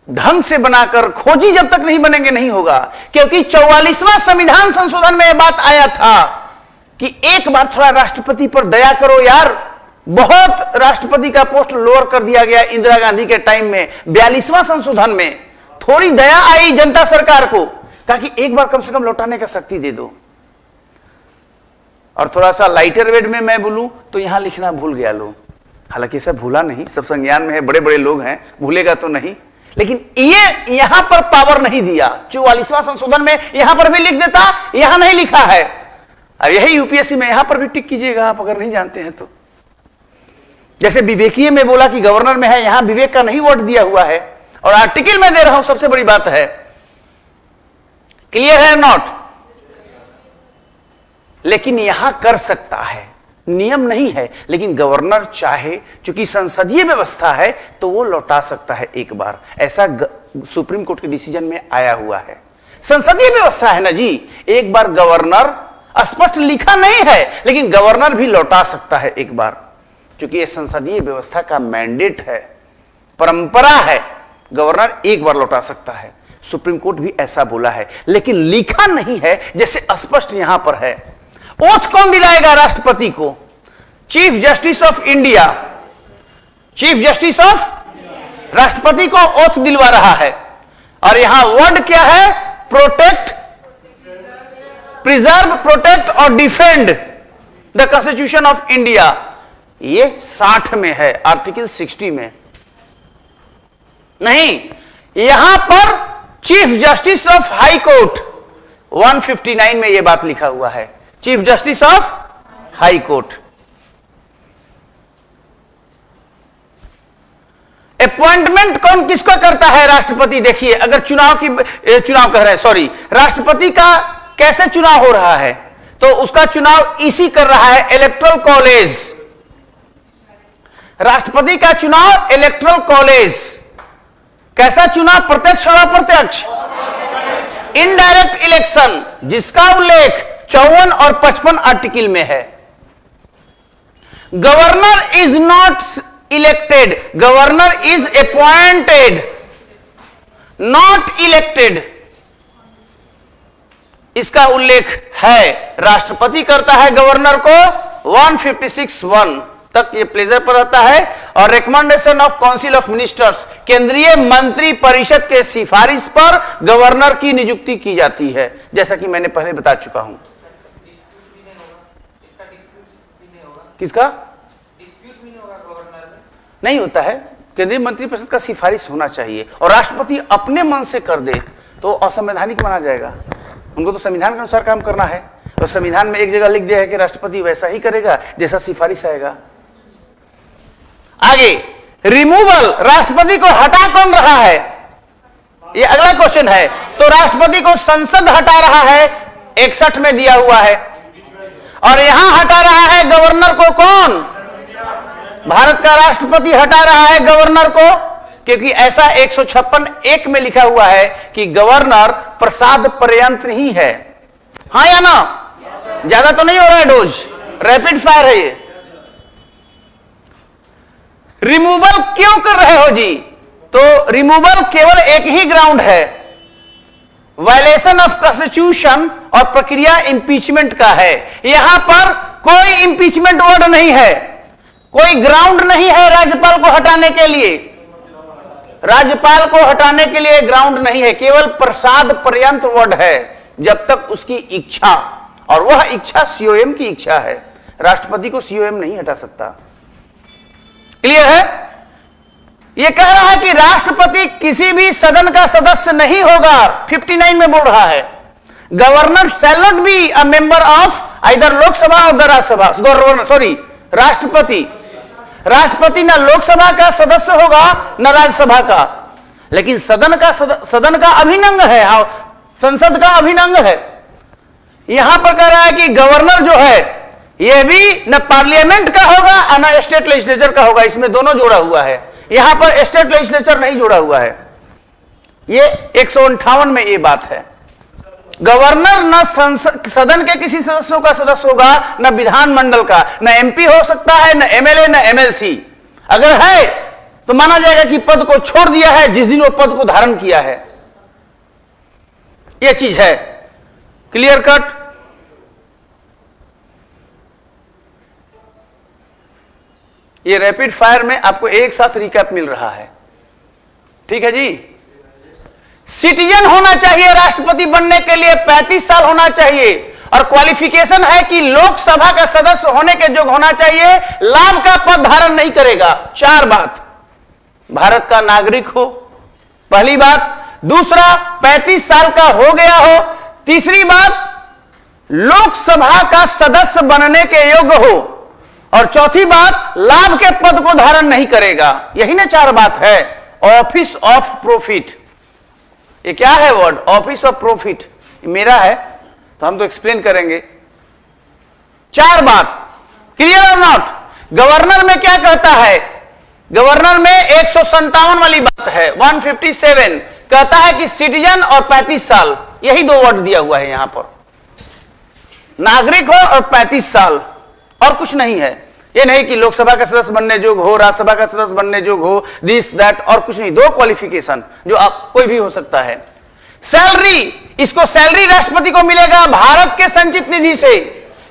S2: ढंग से बनाकर खोजी जब तक नहीं बनेंगे नहीं होगा। क्योंकि 44वां संविधान संशोधन में यह बात आया था कि एक बार थोड़ा राष्ट्रपति पर दया करो यार। बहुत राष्ट्रपति का पोस्ट लोअर कर दिया गया इंदिरा गांधी के टाइम में। 42वां संशोधन में थोड़ी दया आई जनता सरकार को, ताकि एक बार कम से कम लौटाने का शक्ति दे दो। और थोड़ा सा लाइटर वेट में मैं बोलूं तो यहां लिखना भूल गया लोग, हालांकि सब भूला नहीं, सब संज्ञान में है, बड़े बड़े लोग हैं, भूलेगा तो नहीं। लेकिन ये यहां पर पावर नहीं दिया। 44वां संशोधन में यहां पर भी लिख देता, यहां नहीं लिखा है। और यही यूपीएससी में यहां पर भी टिक कीजिएगा आप अगर नहीं जानते हैं तो। जैसे विवेकीय में बोला कि गवर्नर में है, यहां विवेक का नहीं वर्ड दिया हुआ है, और आर्टिकल में दे रहा हूं। सबसे बड़ी बात है, क्लियर है नॉट? लेकिन यहां कर सकता है, नियम नहीं है। लेकिन गवर्नर चाहे, चूंकि संसदीय व्यवस्था है, तो वो लौटा सकता है एक बार। ऐसा सुप्रीम कोर्ट के डिसीजन में आया हुआ है। संसदीय व्यवस्था है ना जी, एक बार गवर्नर, स्पष्ट लिखा नहीं है लेकिन गवर्नर भी लौटा सकता है एक बार, क्योंकि ये संसदीय व्यवस्था का मैंडेट है, परंपरा है। गवर्नर एक बार लौटा सकता है, सुप्रीम कोर्ट भी ऐसा बोला है। लेकिन लिखा नहीं है, जैसे स्पष्ट यहां पर है। ओथ कौन दिलाएगा राष्ट्रपति को? Chief justice of India. Chief justice of, राष्ट्रपति को ओथ दिलवा रहा है। और यहां वर्ड क्या है? प्रोटेक्ट, प्रिजर्व, प्रोटेक्ट और defend the constitution of India. ये 60 में है, आर्टिकल 60 में नहीं। यहां पर chief justice of high court 159 में यह बात लिखा हुआ है, chief justice of high court. Appointment कौन किसको करता है? राष्ट्रपति। देखिए, अगर चुनाव कह रहे हैं, सॉरी, राष्ट्रपति का कैसे चुनाव हो रहा है, तो उसका चुनाव इसी कर रहा है, इलेक्टोरल कॉलेज। राष्ट्रपति का चुनाव इलेक्टोरल कॉलेज। कैसा चुनाव? प्रत्यक्ष और अप्रत्यक्ष, इनडायरेक्ट इलेक्शन, जिसका उल्लेख 54 और 55 आर्टिकल में है। Governor is not elected, governor is appointed, not elected, इसका उल्लेख है। राष्ट्रपति करता है गवर्नर को 156(1) तक ये प्लेजर पर रहता है। और recommendation of council of ministers, केंद्रीय मंत्री परिषद के सिफारिश पर गवर्नर की नियुक्ति की जाती है, जैसा कि मैंने पहले बता चुका हूं। किसका डिस्प्यूट भी नहीं होगा गवर्नर में? नहीं होता है, केंद्रीय मंत्री परिषद का सिफारिश होना चाहिए। और राष्ट्रपति अपने मन से कर दे तो असंवैधानिक माना जाएगा। उनको तो संविधान के अनुसार काम करना है, तो संविधान में एक जगह लिख दिया है कि राष्ट्रपति वैसा ही करेगा जैसा सिफारिश आएगा। आगे, रिमूवल, राष्ट्रपति को हटा कौन रहा है? ये अगला क्वेश्चन है। तो राष्ट्रपति को संसद हटा रहा है, 61 में दिया हुआ है। और यहां हटा रहा है गवर्नर को कौन? भारत का राष्ट्रपति हटा रहा है गवर्नर को, क्योंकि ऐसा 156(1) में लिखा हुआ है कि गवर्नर प्रसाद पर्यंत ही है। हाँ या ना? ज्यादा तो नहीं हो रहा है डोज, रैपिड फायर है ये। रिमूवल क्यों कर रहे हो जी? तो रिमूवल केवल एक ही ग्राउंड है, वायलेशन ऑफ कॉन्स्टिट्यूशन और प्रक्रिया इंपीचमेंट का है। यहां पर कोई इंपीचमेंट वर्ड नहीं है, कोई ग्राउंड नहीं है राज्यपाल को हटाने के लिए, राज्यपाल को हटाने के लिए ग्राउंड नहीं है, केवल प्रसाद पर्यंत वर्ड है, जब तक उसकी इच्छा, और वह इच्छा सीओएम की इच्छा है। राष्ट्रपति को सीओएम नहीं हटा सकता। क्लियर है? यह कह रहा है कि राष्ट्रपति किसी भी सदन का सदस्य नहीं होगा, 59 में बोल रहा है। Governor shall not be a member of either Lok Sabha और राज्यसभा। गवर्नर सॉरी राष्ट्रपति ना लोकसभा का सदस्य होगा न राज्यसभा का, लेकिन सदन का अभिन्न है, संसद का अभिन्न है। यहां पर कह रहा है कि गवर्नर जो है यह भी न पार्लियामेंट का होगा और न स्टेट लेजिस्लेचर का होगा, इसमें दोनों जोड़ा हुआ है। यहां पर स्टेट लेजिस्लेचर नहीं जोड़ा हुआ है। यह 158 में यह बात है। गवर्नर न सदन के किसी सदस्यों का सदस्य होगा, न विधानमंडल का, न एमपी हो सकता है, न एमएलए, न एमएलसी। अगर है तो माना जाएगा कि पद को छोड़ दिया है जिस दिन वो पद को धारण किया है। यह चीज है। Clear cut? ये रैपिड फायर में आपको एक साथ रिकैप मिल रहा है। ठीक है जी। सिटीजन होना चाहिए राष्ट्रपति बनने के लिए, 35 साल होना चाहिए, और क्वालिफिकेशन है कि लोकसभा का सदस्य होने के योग्य होना चाहिए, लाभ का पद धारण नहीं करेगा। 4 बात, भारत का नागरिक हो, पहली बात। दूसरा, 35 साल का हो गया हो। तीसरी बात, लोकसभा का सदस्य बनने के योग्य हो, और चौथी बात, लाभ के पद को धारण नहीं करेगा। यही ना 4 बात है। ऑफिस ऑफ प्रॉफिट, ये क्या है वर्ड? ऑफिस ऑफ प्रॉफिट मेरा है तो हम तो एक्सप्लेन करेंगे। 4 बात, क्लियर और नॉट? गवर्नर में क्या कहता है? गवर्नर में 157 वाली बात है, 157 कहता है कि सिटीजन और 35 साल, यही 2 वर्ड दिया हुआ है यहां पर। नागरिक हो और 35 साल, और कुछ नहीं है। ये नहीं कि लोकसभा का सदस्य बनने योग्य हो, राज्यसभा का सदस्य बनने योग्य हो, दिस दैट, और कुछ नहीं। 2 क्वालिफिकेशन जो आप कोई भी हो सकता है। सैलरी, इसको सैलरी राष्ट्रपति को मिलेगा भारत के संचित निधि से,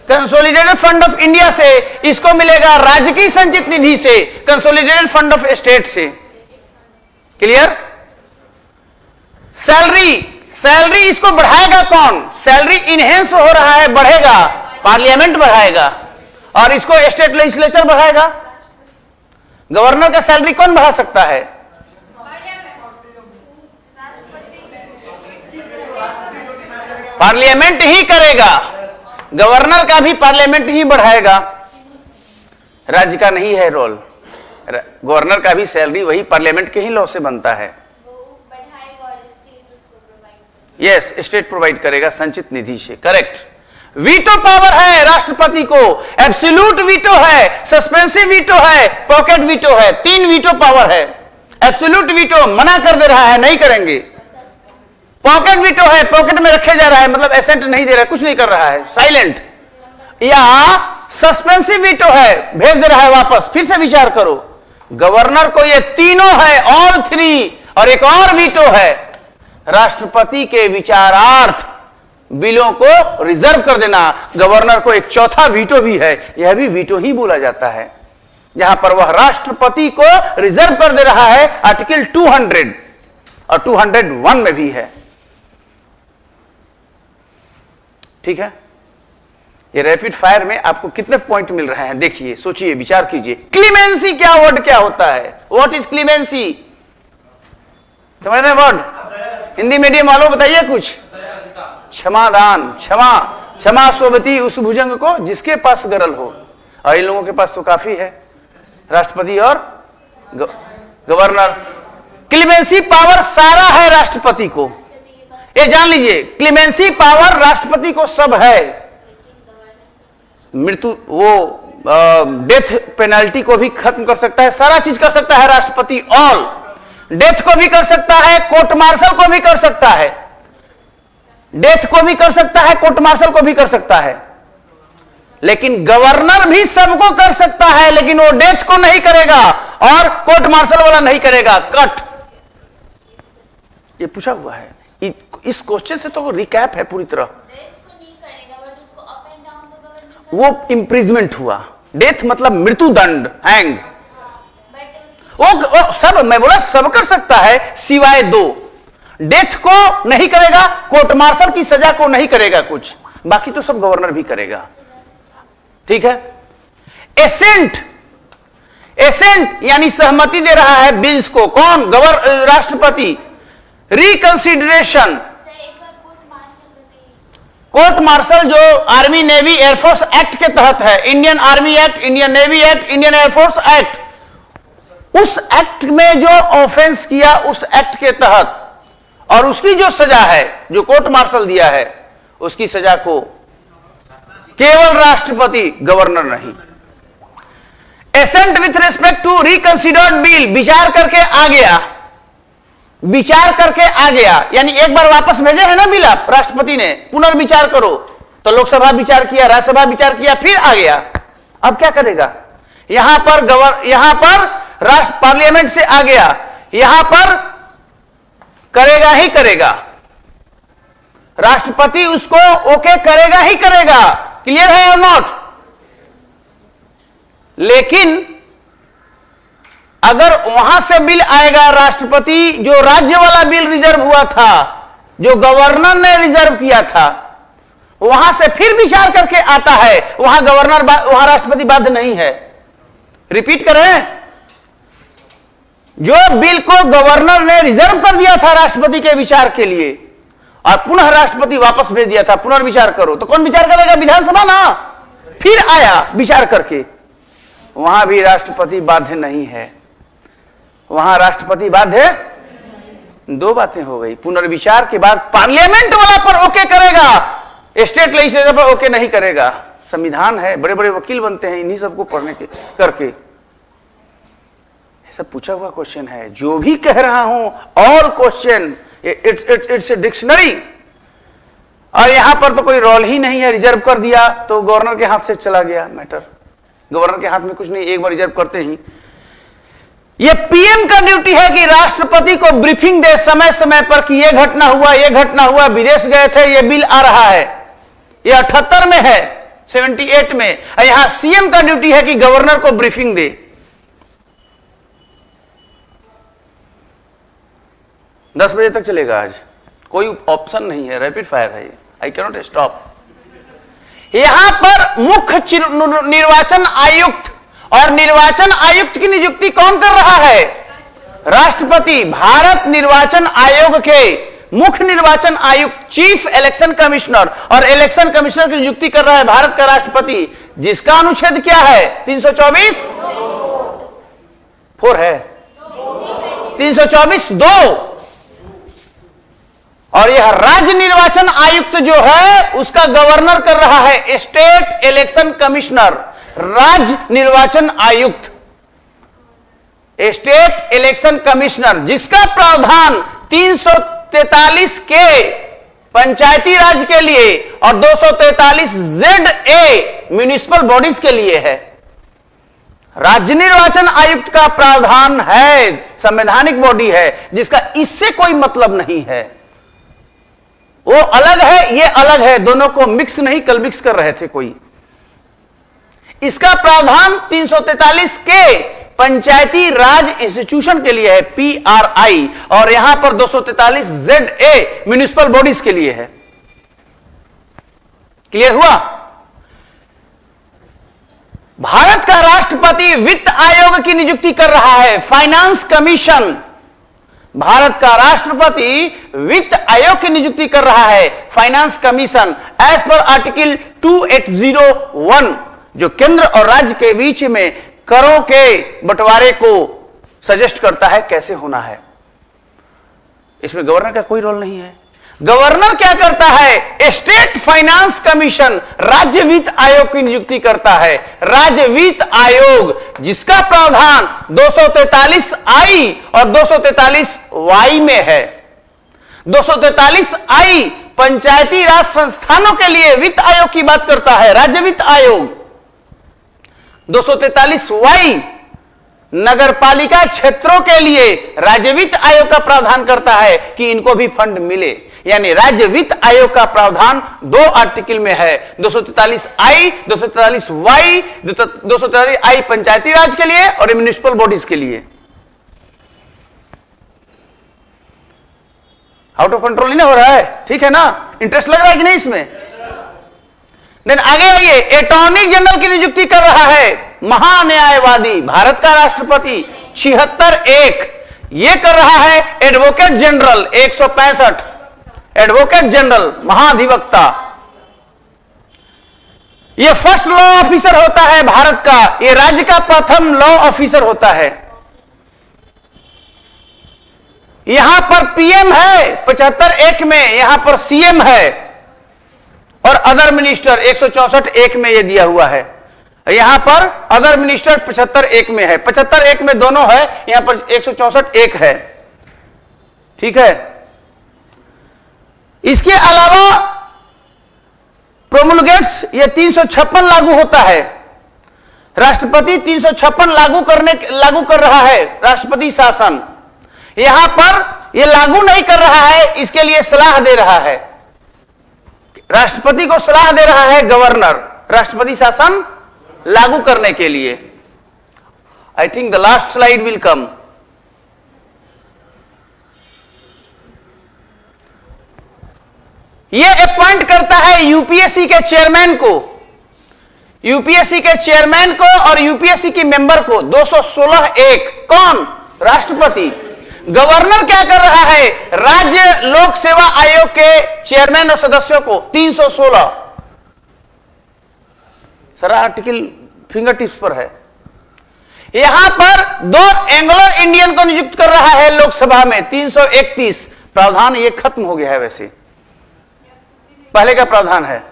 S2: कंसोलिडेटेड फंड ऑफ इंडिया से। इसको मिलेगा राज्य की संचित निधि से, कंसोलिडेटेड फंड ऑफ स्टेट से। क्लियर? सैलरी इसको बढ़ाएगा कौन? सैलरी इनहेंस हो रहा है, बढ़ेगा, पार्लियामेंट बढ़ाएगा, और इसको स्टेट लेजिस्लेचर बढ़ाएगा। गवर्नर का सैलरी कौन बढ़ा सकता है? पार्लियामेंट ही करेगा। गवर्नर का भी पार्लियामेंट ही बढ़ाएगा, राज्य का नहीं है रोल। गवर्नर का भी सैलरी वही पार्लियामेंट के ही लॉ से बनता है। यस, स्टेट प्रोवाइड करेगा संचित निधि से। करेक्ट। वीटो पावर है राष्ट्रपति को, एब्सोल्यूट वीटो है, सस्पेंसिव वीटो है, पॉकेट वीटो है। 3 वीटो पावर है। एब्सोल्यूट वीटो मना कर दे रहा है, नहीं करेंगे। पॉकेट वीटो है, पॉकेट में रखे जा रहा है, मतलब एसेंट नहीं दे रहा है, कुछ नहीं कर रहा है, साइलेंट। या सस्पेंसिव वीटो है, भेज दे रहा है वापस, फिर से विचार करो। गवर्नर को ये तीनों है, ऑल 3, और एक और वीटो है, राष्ट्रपति के विचारार्थ बिलों को रिजर्व कर देना। गवर्नर को एक चौथा वीटो भी है, यह भी वीटो ही बोला जाता है, जहां पर वह राष्ट्रपति को रिजर्व कर दे रहा है। आर्टिकल 200 और 201 में भी है। ठीक है। ये रैपिड फायर में आपको कितने पॉइंट मिल रहे हैं, देखिए, सोचिए, विचार कीजिए। क्लीमेंसी क्या वर्ड क्या होता है? What is clemency? समझ रहे हैं वर्ड? हिंदी मीडियम वालों बताइए कुछ। क्षमादान, क्षमा सोबती उस भुजंग को जिसके पास गरल हो, और इन लोगों के पास तो काफी है, राष्ट्रपति और गवर्नर। क्लीमेंसी पावर सारा है राष्ट्रपति को, ये जान लीजिए। क्लीमेंसी पावर राष्ट्रपति को सब है। मृत्यु, वो डेथ पेनल्टी को भी खत्म कर सकता है, सारा चीज कर सकता है राष्ट्रपति। ऑल डेथ को भी कर सकता है, कोर्ट मार्शल को भी कर सकता है, डेथ को भी कर सकता है, कोर्ट मार्शल को भी कर सकता है। लेकिन गवर्नर भी सबको कर सकता है, लेकिन वो डेथ को नहीं करेगा और कोर्ट मार्शल वाला नहीं करेगा। कट, ये पूछा हुआ है। इस क्वेश्चन से तो रिकैप है पूरी तरह।
S3: डेथ को नहीं करेगा बट उसको अप एंड डाउन तो गवर्नमेंट
S2: वो इम्प्रिजमेंट हुआ, डेथ मतलब मृत्यु दंड, हैंग,
S3: बट
S2: वो सब, मैं बोला सब कर सकता है सिवाय दो, डेथ को नहीं करेगा, कोर्ट मार्शल की सजा को नहीं करेगा कुछ, बाकी तो सब गवर्नर भी करेगा। ठीक है। एसेंट, एसेंट यानी सहमति दे रहा है बिल्स को, कौन? राष्ट्रपति। रिकंसिडरेशन,
S3: एक बार कोर्ट मार्शल बताइए।
S2: कोर्ट मार्शल जो आर्मी नेवी एयरफोर्स एक्ट के तहत है, Indian army act, Indian navy act, Indian air force act, उस एक्ट में जो ऑफेंस किया उस एक्ट के तहत, और उसकी जो सजा है जो कोर्ट मार्शल दिया है, उसकी सजा को केवल राष्ट्रपति, गवर्नर नहीं। Assent with respect to reconsidered bill, विचार करके आ गया, विचार करके आ गया, यानी एक बार वापस भेजे है ना बिल आप, राष्ट्रपति ने पुनर्विचार करो, तो लोकसभा विचार किया, राज्यसभा विचार किया, फिर आ गया, अब क्या करेगा? यहां पर राष्ट्र पार्लियामेंट से आ गया, यहां पर करेगा ही करेगा, राष्ट्रपति उसको ओके करेगा ही करेगा। क्लियर है और नॉट? लेकिन अगर वहां से बिल आएगा, राष्ट्रपति जो राज्य वाला बिल रिजर्व हुआ था, जो गवर्नर ने रिजर्व किया था, वहां से फिर विचार करके आता है, वहां वहां राष्ट्रपति बाध्य नहीं है। रिपीट करें, जो बिल को गवर्नर ने रिजर्व कर दिया था राष्ट्रपति के विचार के लिए, और पुनः राष्ट्रपति वापस भेज दिया था पुनर्विचार करो, तो कौन विचार करेगा? विधानसभा ना। फिर आया विचार करके, वहां भी राष्ट्रपति बाध्य नहीं है, वहां राष्ट्रपति बाध्य। दो बातें हो गई, पुनर्विचार के बाद पार्लियामेंट वाला पर ओके करेगा, स्टेट लेजिस्लेचर पर ओके नहीं करेगा। संविधान है, बड़े बड़े वकील बनते हैं इन्हीं सबको पढ़ने के करके। सब पूछा हुआ क्वेश्चन है, जो भी कह रहा हूं all question, it's a dictionary. और यहां पर तो कोई रोल ही नहीं है, रिजर्व कर दिया तो गवर्नर के हाथ से चला गया मैटर, गवर्नर के हाथ में कुछ नहीं, एक बार रिजर्व करते ही। यह पीएम का ड्यूटी है कि राष्ट्रपति को ब्रीफिंग दे समय समय पर कि यह घटना हुआ, यह घटना हुआ, विदेश गए थे, यह बिल आ रहा है, यह 78 में है, 78 में। यहां सीएम का ड्यूटी है कि गवर्नर को ब्रीफिंग दे। 10 बजे तक चलेगा आज, कोई ऑप्शन नहीं है, रैपिड फायर है, आई कैन नॉट स्टॉप। यहां पर मुख्य निर्वाचन आयुक्त, और निर्वाचन आयुक्त की नियुक्ति कौन कर रहा है? राष्ट्रपति। भारत निर्वाचन आयोग के मुख्य निर्वाचन आयुक्त, चीफ इलेक्शन कमिश्नर, और इलेक्शन कमिश्नर की नियुक्ति कर रहा है भारत का राष्ट्रपति, जिसका अनुच्छेद क्या है? 324 4 है, 324(2). और यह राज्य निर्वाचन आयुक्त जो है उसका गवर्नर कर रहा है स्टेट इलेक्शन कमिश्नर, राज्य निर्वाचन आयुक्त, स्टेट इलेक्शन कमिश्नर, जिसका प्रावधान 343 के पंचायती राज के लिए और 243 ZA म्युनिसिपल बॉडीज के लिए है। राज्य निर्वाचन आयुक्त का प्रावधान है, संवैधानिक बॉडी है, जिसका इससे कोई मतलब नहीं है, वो अलग है, ये अलग है, दोनों को मिक्स नहीं, कल मिक्स कर रहे थे कोई। इसका प्रावधान 343 के पंचायती राज इंस्टीट्यूशन के लिए है, PRI, और यहां पर 243 ZA म्युनिसिपल बॉडीज के लिए है। क्लियर हुआ? भारत का राष्ट्रपति वित्त आयोग की नियुक्ति कर रहा है, फाइनेंस कमीशन। भारत का राष्ट्रपति वित्त आयोग की नियुक्ति कर रहा है, finance commission, as per article 2801, जो केंद्र और राज्य के बीच में करों के बंटवारे को सजेस्ट करता है कैसे होना है। इसमें गवर्नर का कोई रोल नहीं है। गवर्नर क्या करता है? स्टेट फाइनेंस कमीशन, राज्य वित्त आयोग की नियुक्ति करता है। राज्य वित्त आयोग जिसका प्रावधान 243I और 243Y में है। 243I पंचायती राज संस्थानों के लिए वित्त आयोग की बात करता है, राज्य वित्त आयोग। 243Y नगर पालिका क्षेत्रों के लिए राज्य वित्त आयोग का प्रावधान करता है कि इनको भी फंड मिले। यानी राज्य वित्त आयोग का प्रावधान 2 आर्टिकल में है, 243I, 243Y, 243I पंचायती राज के लिए और म्युनिसिपल बॉडीज के लिए। आउट ऑफ कंट्रोल नहीं हो रहा है, ठीक है ना? इंटरेस्ट लग रहा है कि नहीं इसमें? देन आगे आइए, अटॉर्नी जनरल की नियुक्ति कर रहा है महान्यायवादी भारत का राष्ट्रपति 76(1) ये कर रहा है एडवोकेट जनरल 165, एडवोकेट जनरल महाधिवक्ता। ये फर्स्ट लॉ ऑफिसर होता है भारत का, ये राज्य का प्रथम लॉ ऑफिसर होता है। यहां पर पीएम है 75(1) में, यहां पर सीएम है और अदर मिनिस्टर 164(1) में ये दिया हुआ है। यहां पर अदर मिनिस्टर 75(1) में है, 75(1) में दोनों है, यहां पर 164(1) है, ठीक है। इसके अलावा प्रोमुलगेट्स ये 356 लागू होता है, राष्ट्रपति 356 लागू कर रहा है राष्ट्रपति शासन। यहां पर ये लागू नहीं कर रहा है, इसके लिए सलाह दे रहा है, राष्ट्रपति को सलाह दे रहा है गवर्नर राष्ट्रपति शासन लागू करने के लिए। I think the last slide will come. ये अपॉइंट करता है यूपीएससी के चेयरमैन को, यूपीएससी के चेयरमैन को और यूपीएससी की मेंबर को 216(1) कौन? राष्ट्रपति। गवर्नर क्या कर रहा है? राज्य लोक सेवा आयोग के चेयरमैन और सदस्यों को 316। सारा आर्टिकल फिंगर टिप्स पर है। यहां पर 2 एंग्लो इंडियन को नियुक्त कर रहा है लोकसभा में 331। प्रावधान ये खत्म हो गया है, वैसे पहले का प्रावधान है।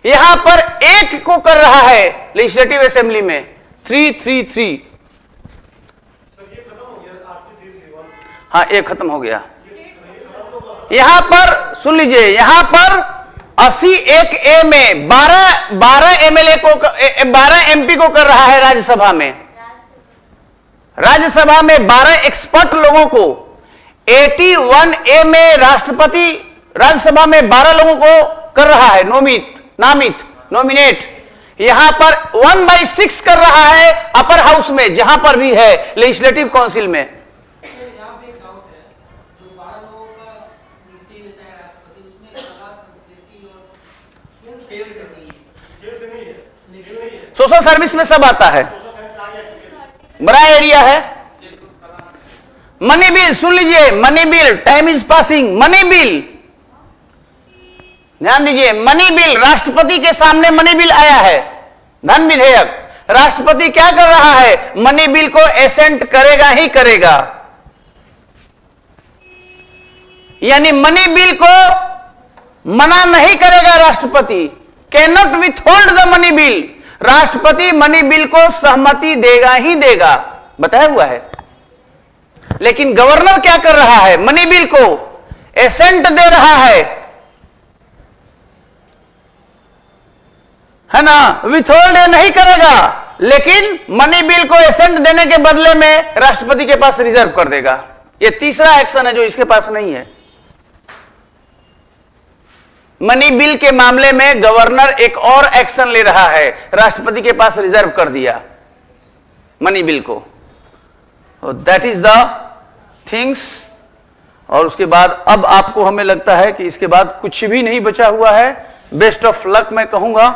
S2: यहां पर 1 को कर रहा है लेजिस्लेटिव असेंबली में 333। हाँ, 1 खत्म हो गया। यहां पर सुन लीजिए, यहां पर 81A में 12 एमएलए को 12 एमपी को कर रहा है राज्यसभा में। राज्यसभा में 12 एक्सपर्ट लोगों को, 81A में राष्ट्रपति राज्यसभा में 12 लोगों को कर रहा है नॉमिनेट। यहां पर 1/6 कर रहा है अपर हाउस में, जहां पर भी है लेजिस्लेटिव काउंसिल में। सोशल सर्विस में सब आता है, बड़ा एरिया है। मनी बिल सुन लीजिए, money bill, time is passing. Money bill ध्यान दीजिए, मनी बिल राष्ट्रपति के सामने मनी बिल आया है, धन विधेयक। राष्ट्रपति क्या कर रहा है? मनी बिल को एसेंट करेगा ही करेगा, यानी मनी बिल को मना नहीं करेगा राष्ट्रपति। Can not withhold the money bill. राष्ट्रपति मनी बिल को सहमति देगा ही देगा, बताया हुआ है। लेकिन गवर्नर क्या कर रहा है? मनी बिल को एसेंट दे रहा है ना, विथहोल्ड नहीं करेगा, लेकिन मनी बिल को एसेंट देने के बदले में राष्ट्रपति के पास रिजर्व कर देगा। यह तीसरा एक्शन है जो इसके पास नहीं है। मनी बिल के मामले में गवर्नर एक और एक्शन ले रहा है, राष्ट्रपति के पास रिजर्व कर दिया मनी बिल को। That is the things. और उसके बाद अब आपको हमें लगता है कि इसके बाद कुछ भी नहीं बचा हुआ है। बेस्ट ऑफ लक मैं कहूंगा।